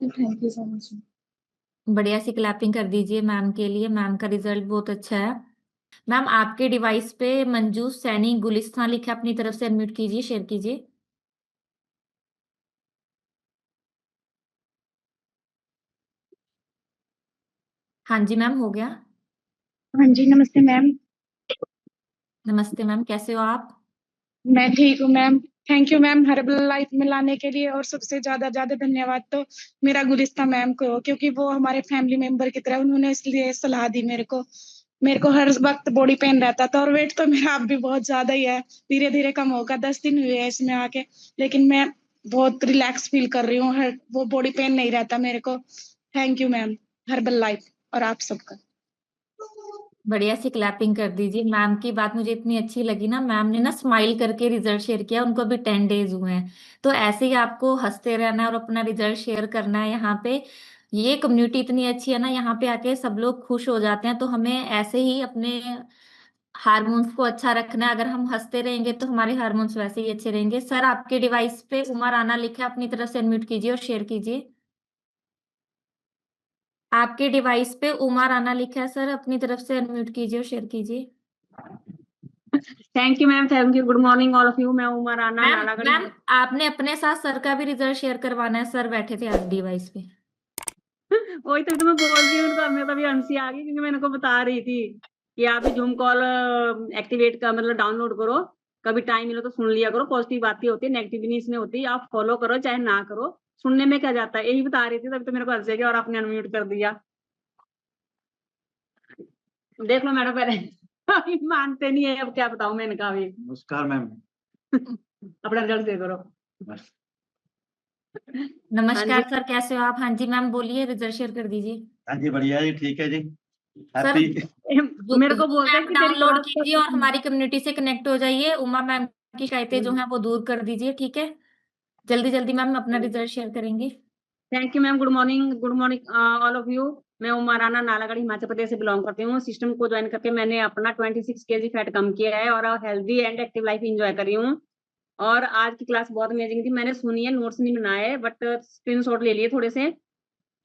थैंक यू सो मच। बढ़िया सी क्लैपिंग कर दीजिए मैम के लिए। मैम का रिजल्ट बहुत अच्छा है। मैम आपके डिवाइस पे मंजू सैनी गुलिस्तान लिखा है, अपनी तरफ से अनम्यूट कीजिए, शेयर कीजिए। हाँ जी मैम, हो गया। हाँ जी, नमस्ते मैम। नमस्ते मैम, कैसे हो आप? मैं ठीक हूँ ma'am. Thank you ma'am herbal life में लाने के लिए। और सबसे ज्यादा धन्यवाद तो मेरा गुलिस्ता मैम को, क्योंकि वो हमारे फैमिली मेंबर की तरह, उन्होंने इसलिए सलाह दी मेरे को हर वक्त बॉडी पेन रहता था और वेट तो मेरा अब भी बहुत ज्यादा ही है। धीरे धीरे कम होगा, 10 दिन हुए हैं इसमें आके, लेकिन मैं बहुत रिलैक्स फील कर रही हूँ। हर वो बॉडी पेन नहीं रहता मेरे को। Thank you ma'am herbal life और आप सबका। बढ़िया सी क्लैपिंग कर दीजिए। मैम की बात मुझे इतनी अच्छी लगी ना, मैम ने ना स्माइल करके रिजल्ट शेयर किया। उनको अभी 10 डेज हुए हैं। तो ऐसे ही आपको हंसते रहना है और अपना रिजल्ट शेयर करना है यहाँ पे। ये कम्युनिटी इतनी अच्छी है ना, यहाँ पे आके सब लोग खुश हो जाते हैं। तो हमें ऐसे ही अपने हार्मोन्स को अच्छा रखना है। अगर हम हंसते रहेंगे तो हमारे हार्मोन्स वैसे ही अच्छे रहेंगे। सर आपके डिवाइस पे उमर आना लिखा है, अपनी तरफ से अनम्यूट कीजिए और शेयर कीजिए। आपके डिवाइस पे उमर आना लिखा है सर, अपनी तरफ से अनम्यूट कीजिए और शेयर कीजिए। Thank you ma'am. Thank you. Good morning all of you. मैं उमर आना मैम नालागढ़। मैम आपने अपने साथ सर का भी रिजल्ट शेयर करवाना है। सर बैठे थे आज डिवाइस पे। वही तो मैं बोल रही हूँ उनको। मैं तभी हंसी आ गई, क्योंकि मैं इनको बता रही थी कि आप भी जूम कॉल एक्टिवेट का मतलब डाउनलोड करो, कभी टाइम मिलो तो सुन लिया करो। पॉजिटिव बातें होती है, नेगेटिव नहीं इसमें होती। आप फॉलो करो चाहे ना करो, सुनने में क्या जाता है। यही बता रही थी, तभी तो मेरे को हंसी आ गई और आपने अनम्यूट कर दिया। देख लो मैडम पहले मानते नहीं है, अब क्या बताऊं मैं इनका भी। नमस्कार मैम। अपना रिजल्ट दे करो। नमस्कार सर, कैसे हो आप? हाँ जी मैम बोलिए, रिजल्ट शेयर कर दीजिए। हाँ जी, बढ़िया जी, ठीक है जी। Sir happy. मेरे को बोलते हैं ऐप कि तेरी डाउनलोड क्लास कीजिए और हमारी कम्युनिटी से कनेक्ट हो जाइए। उमा मैम की शिकायतें जो हैं वो दूर कर दीजिए, ठीक है? जल्दी जल्दी मैम अपना रिजल्ट शेयर करेंगे। Thank you ma'am. Good morning. Good morning all of you. मैं उमा राणा नालागढ़ हिमाचल प्रदेश से बिलोंग करती हूँ। सिस्टम को ज्वाइन करके मैंने अपना 26 kg फैट कम किया है और healthy and active life enjoy करी हूँ। और आज की क्लास बहुत अमेजिंग थी। मैंने सुनी है, नोट्स नहीं बनाए, बट स्क्रीनशॉट ले लिए थोड़े से।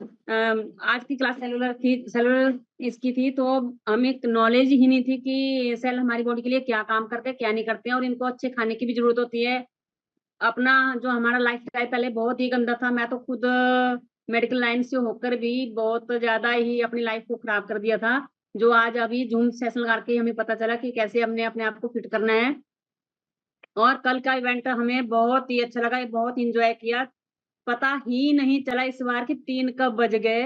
आज की क्लास सेलुलर इसकी थी, तो हमें नॉलेज ही नहीं थी कि सेल हमारी बॉडी के लिए क्या काम करते हैं क्या नहीं करते हैं, और इनको अच्छे खाने की भी जरूरत होती है। अपना जो हमारा लाइफ स्टाइल पहले बहुत ही गंदा था। मैं तो खुद मेडिकल लाइन से होकर भी बहुत ज्यादा ही अपनी लाइफ को खराब कर दिया था, जो आज अभी जूम सेशन लगा के हमें पता चला कि कैसे हमने अपने आप को फिट करना है। और कल का इवेंट हमें बहुत ही अच्छा लगा, बहुत इंजॉय किया। पता ही नहीं चला इस बार कि 3 कब बज गए।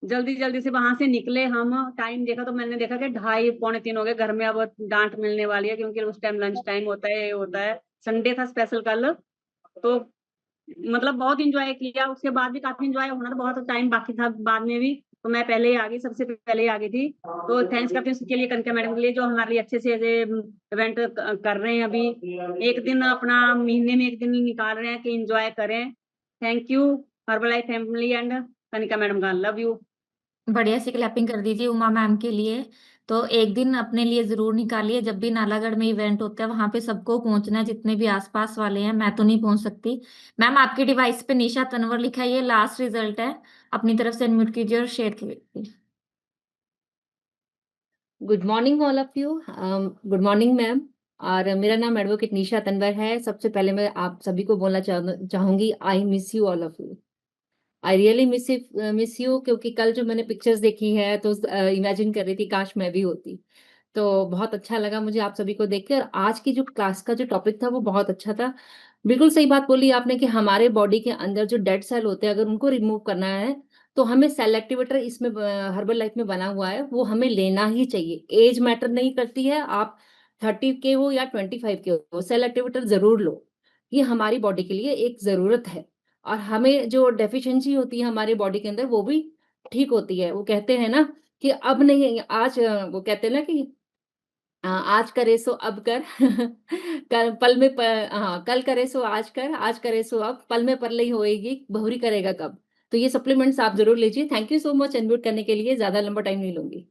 जल्दी जल्दी से वहां से निकले हम। टाइम देखा तो मैंने देखा कि 2:30 पौने 3 हो गए। घर में अब डांट मिलने वाली है, क्योंकि उस टाइम लंच टाइम होता है, होता है। संडे था स्पेशल कल, तो मतलब बहुत इंजॉय किया। उसके बाद भी काफी इंजॉय होना था, बहुत टाइम बाकी था बाद में भी, तो मैं पहले ही आ गई, सबसे पहले ही आ गई थी। तो थैंक्स करती हूँ उसके लिए, कनका मैडम के लिए, जो हमारे लिए अच्छे से इवेंट कर रहे हैं। अभी एक दिन अपना महीने में एक दिन निकाल रहे हैं कि इंजॉय करें। Thank you herbal life family and Kanika madam का लव यू। बढ़िया सी क्लैपिंग कर दीजिए उमा मैम के लिए। तो एक दिन अपने लिए जरूर निकालिए, जब भी नालागढ़ में इवेंट होता है वहां पे सबको पहुंचना है, जितने भी आसपास वाले हैं। मैं तो नहीं पहुंच सकती। मैम आपके डिवाइस पे निशा तनवर लिखा है, ये लास्ट रिजल्ट है। अपनी तरफ से अनम्यूट कीजिए और शेयर कीजिए। Good morning all of you. Good morning ma'am. और मेरा नाम एडवोकेट निशा तनवर है। सबसे पहले मैं आप सभी को बोलना चाहूंगी, I miss you all of you. I really miss you, क्योंकि कल जो मैंने पिक्चर्स देखी है तो इमेजिन कर रही थी काश मैं भी होती। तो बहुत अच्छा लगा मुझे आप सभी को देख के, और आज की जो क्लास का जो टॉपिक था वो बहुत अच्छा था। बिल्कुल सही बात बोली आपने कि हमारे बॉडी के अंदर जो डेड सेल होते हैं अगर उनको रिमूव करना है तो हमें सेल एक्टिवेटर इसमें हर्बल लाइफ में बना हुआ है, वो हमें लेना ही चाहिए। एज मैटर नहीं करती है, आप 30 के हो या 25 के हो, सेल एक्टिवेटर जरूर लो। ये हमारी बॉडी के लिए एक जरूरत है, और हमें जो डेफिशिएंसी होती है हमारे बॉडी के अंदर वो भी ठीक होती है। वो कहते हैं ना कि अब नहीं आज, वो कहते हैं ना कि आज करे सो अब कर कल करे सो आज कर, आज करे सो अब, पल में परलई होएगी बहुरी करेगा कब। तो ये सप्लीमेंट्स आप जरूर लीजिए। Thank you so much unmute करने के लिए, ज्यादा लंबा टाइम नहीं लूंगी।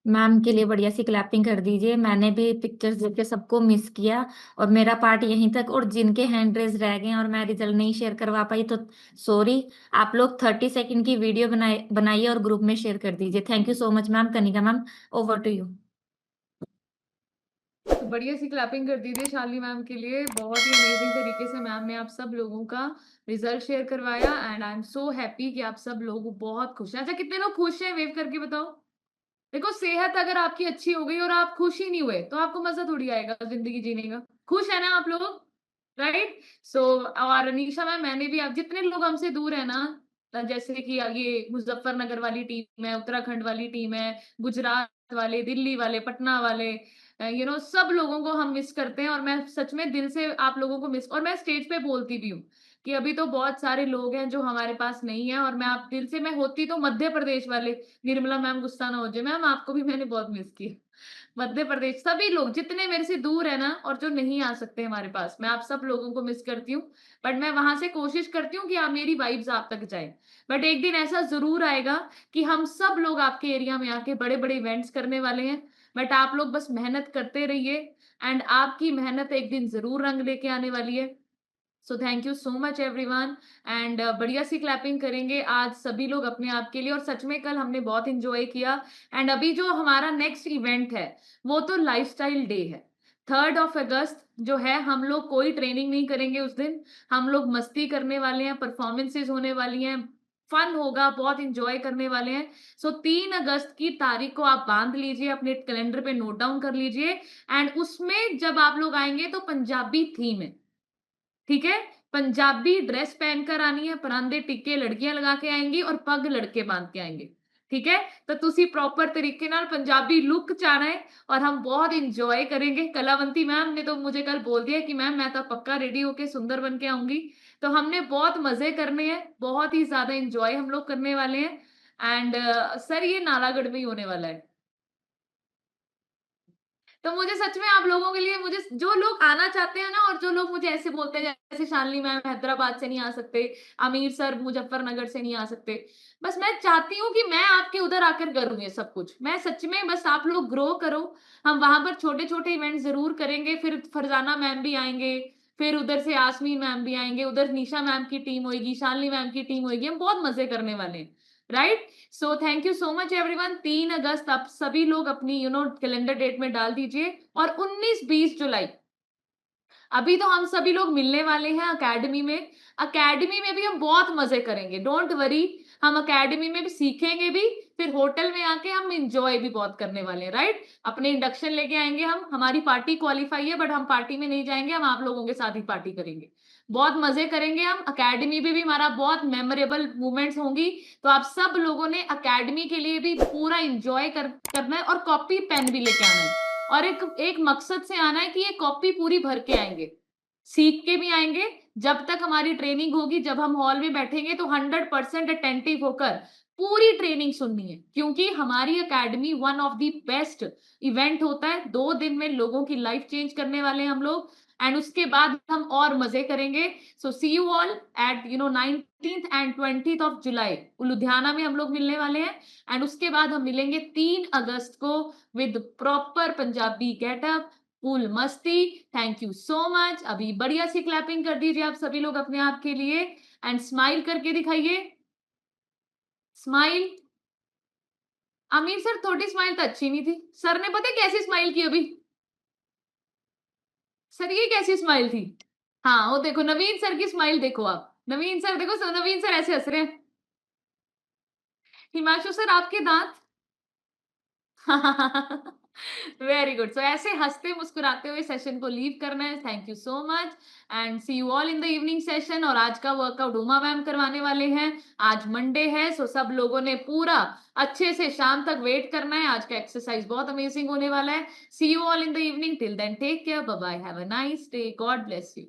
मैम के लिए बढ़िया सी क्लैपिंग कर दीजिए। मैंने भी पिक्चर्स देख के सबको मिस किया, और मेरा पार्ट यहीं तक, और जिनके हैंड रेज रह गए और मैं रिजल्ट नहीं शेयर करवा पाई तो सॉरी। आप लोग 30 सेकंड की वीडियो बनाइए और ग्रुप में शेयर कर दीजिए। Thank you so much ma'am. Kanika ma'am, over to you. तो बढ़िया सी क्लैपिंग कर दीजिए शालिनी मैम के लिए। बहुत ही अमेजिंग तरीके से मैम ने आप सब लोगों का रिजल्ट शेयर करवाया, and I am so happy कि आप सब लोग बहुत खुश हैं। अच्छा, कितने लोग खुश हैं? वेव करके बताओ। देखो, सेहत अगर आपकी अच्छी हो गई और आप खुश ही नहीं हुए तो आपको मजा थोड़ी आएगा जिंदगी जीने का। खुश है ना आप लोग? राइट। सो और अनीशा मैम, मैंने भी, आप जितने लोग हमसे दूर है ना, जैसे कि ये मुजफ्फरनगर वाली टीम है, उत्तराखंड वाली टीम है, गुजरात वाले, दिल्ली वाले, पटना वाले, सब लोगों को हम मिस करते हैं। और मैं सच में दिल से आप लोगों को मिस, और मैं स्टेज पे बोलती भी हूँ कि अभी तो बहुत सारे लोग हैं जो हमारे पास नहीं है, और मैं आप दिल से, मैं होती तो मध्य प्रदेश वाले, निर्मला मैम गुस्सा ना हो जाए मैम, आपको भी मैंने बहुत मिस किया। मध्य प्रदेश, सभी लोग जितने मेरे से दूर है ना और जो नहीं आ सकते हमारे पास, मैं आप सब लोगों को मिस करती हूँ। बट मैं वहां से कोशिश करती हूँ कि आप, मेरी वाइब्स आप तक जाए। बट एक दिन ऐसा जरूर आएगा कि हम सब लोग आपके एरिया में आके बड़े बड़े इवेंट्स करने वाले हैं। बट आप लोग बस मेहनत करते रहिए, एंड आपकी मेहनत एक दिन जरूर रंग लेके आने वाली है। So thank you so much everyone, and बढ़िया सी क्लैपिंग करेंगे आज सभी लोग अपने आप के लिए। और सच में कल हमने बहुत इंजॉय किया। एंड अभी जो हमारा नेक्स्ट इवेंट है वो तो लाइफस्टाइल डे है। 3rd ऑफ अगस्त जो है, हम लोग कोई ट्रेनिंग नहीं करेंगे उस दिन। हम लोग मस्ती करने वाले हैं, परफॉर्मेंसेज होने वाली हैं, फन होगा, बहुत इंजॉय करने वाले हैं। सो 3 अगस्त की तारीख को आप बांध लीजिए, अपने कैलेंडर पे नोट डाउन कर लीजिए। एंड उसमें जब आप लोग आएंगे तो पंजाबी थीम है, ठीक है? पंजाबी ड्रेस पहनकर आनी है, परांदे टिक्के लड़कियां लगा के आएंगी और पग लड़के बांध के आएंगे, ठीक है? तो तुसी प्रॉपर तरीके नाल पंजाबी लुक च आना है, और हम बहुत इंजॉय करेंगे। कलावंती मैम ने तो मुझे कल बोल दिया कि मैम मैं तो पक्का रेडी होके सुंदर बन के आऊंगी। तो हमने बहुत मजे करने हैं, बहुत ही ज्यादा इंजॉय हम लोग करने वाले हैं। एंड सर, ये नालागढ़ में ही होने वाला है। तो मुझे सच में आप लोगों के लिए, मुझे जो लोग आना चाहते हैं ना, और जो लोग मुझे ऐसे बोलते हैं जैसे शालिनी मैम हैदराबाद से नहीं आ सकते, अमीर सर मुजफ्फरनगर से नहीं आ सकते, बस मैं चाहती हूँ कि मैं आपके उधर आकर करूँ ये सब कुछ। मैं सच में, बस आप लोग ग्रो करो। हम वहां पर छोटे छोटे इवेंट जरूर करेंगे। फिर फरजाना मैम भी आएंगे, फिर उधर से आसमीन मैम भी आएंगे, उधर निशा मैम की टीम होगी, शालिनी मैम की टीम होगी, हम बहुत मजे करने वाले हैं। Right. So thank you so much everyone. 3 अगस्त आप सभी लोग अपनी कैलेंडर डेट में डाल दीजिए। और 19-20 जुलाई अभी तो हम सभी लोग मिलने वाले हैं अकेडमी में। अकेडमी में भी हम बहुत मजे करेंगे, डोंट वरी। हम अकेडमी में भी सीखेंगे भी, फिर होटल में आके हम इंजॉय भी बहुत करने वाले हैं। राइट। अपने इंडक्शन लेके आएंगे हम, हमारी पार्टी क्वालिफाई है, बट हम पार्टी में नहीं जाएंगे, हम आप लोगों के साथ ही पार्टी करेंगे। बहुत मजे करेंगे हम। अकेडमी में भी हमारा बहुत मेमोरेबल मोमेंट्स होंगी। तो आप सब लोगों ने अकेडमी के लिए भी पूरा इंजॉय करना है, और कॉपी पेन भी लेके आना है। और एक मकसद से आना है कि ये कॉपी पूरी भर के आएंगे, सीख के भी आएंगे। जब तक हमारी ट्रेनिंग होगी, जब हम हॉल में बैठेंगे तो 100% अटेंटिव होकर पूरी ट्रेनिंग सुननी है, क्योंकि हमारी academy one of the best event होता है। 2 दिन में लोगों की लाइफ चेंज करने वाले हैं हम लोग, एंड उसके बाद हम और मजे करेंगे। So see you all at 19th and 20th of July Ludhiana में हम लोग मिलने वाले हैं। एंड उसके बाद हम मिलेंगे 3 अगस्त को with proper Punjabi getup, full मस्ती। Thank you so much. अभी बढ़िया सी क्लैपिंग कर दीजिए आप सभी लोग अपने आप के लिए, एंड स्माइल करके दिखाइए। स्माइल। अमीर सर, थोड़ी स्माइल तो अच्छी नहीं थी। सर ने पता है कैसी स्माइल की अभी? सर ये कैसी स्माइल थी? हाँ, वो देखो नवीन सर की स्माइल देखो आप। नवीन सर देखो, नवीन सर ऐसे हंस रहे हैं। हिमांशु सर आपके दांत वेरी गुड। सो ऐसे हंसते मुस्कुराते हुए सेशन को लीव करना है। Thank you so much and see you all in the evening session. और आज का वर्कआउट उमा मैम करवाने वाले हैं। आज मंडे है, सो सब लोगों ने पूरा अच्छे से शाम तक वेट करना है। आज का एक्सरसाइज बहुत अमेजिंग होने वाला है। See you all in the evening. Till then take care, bye bye, have a nice day, God bless you.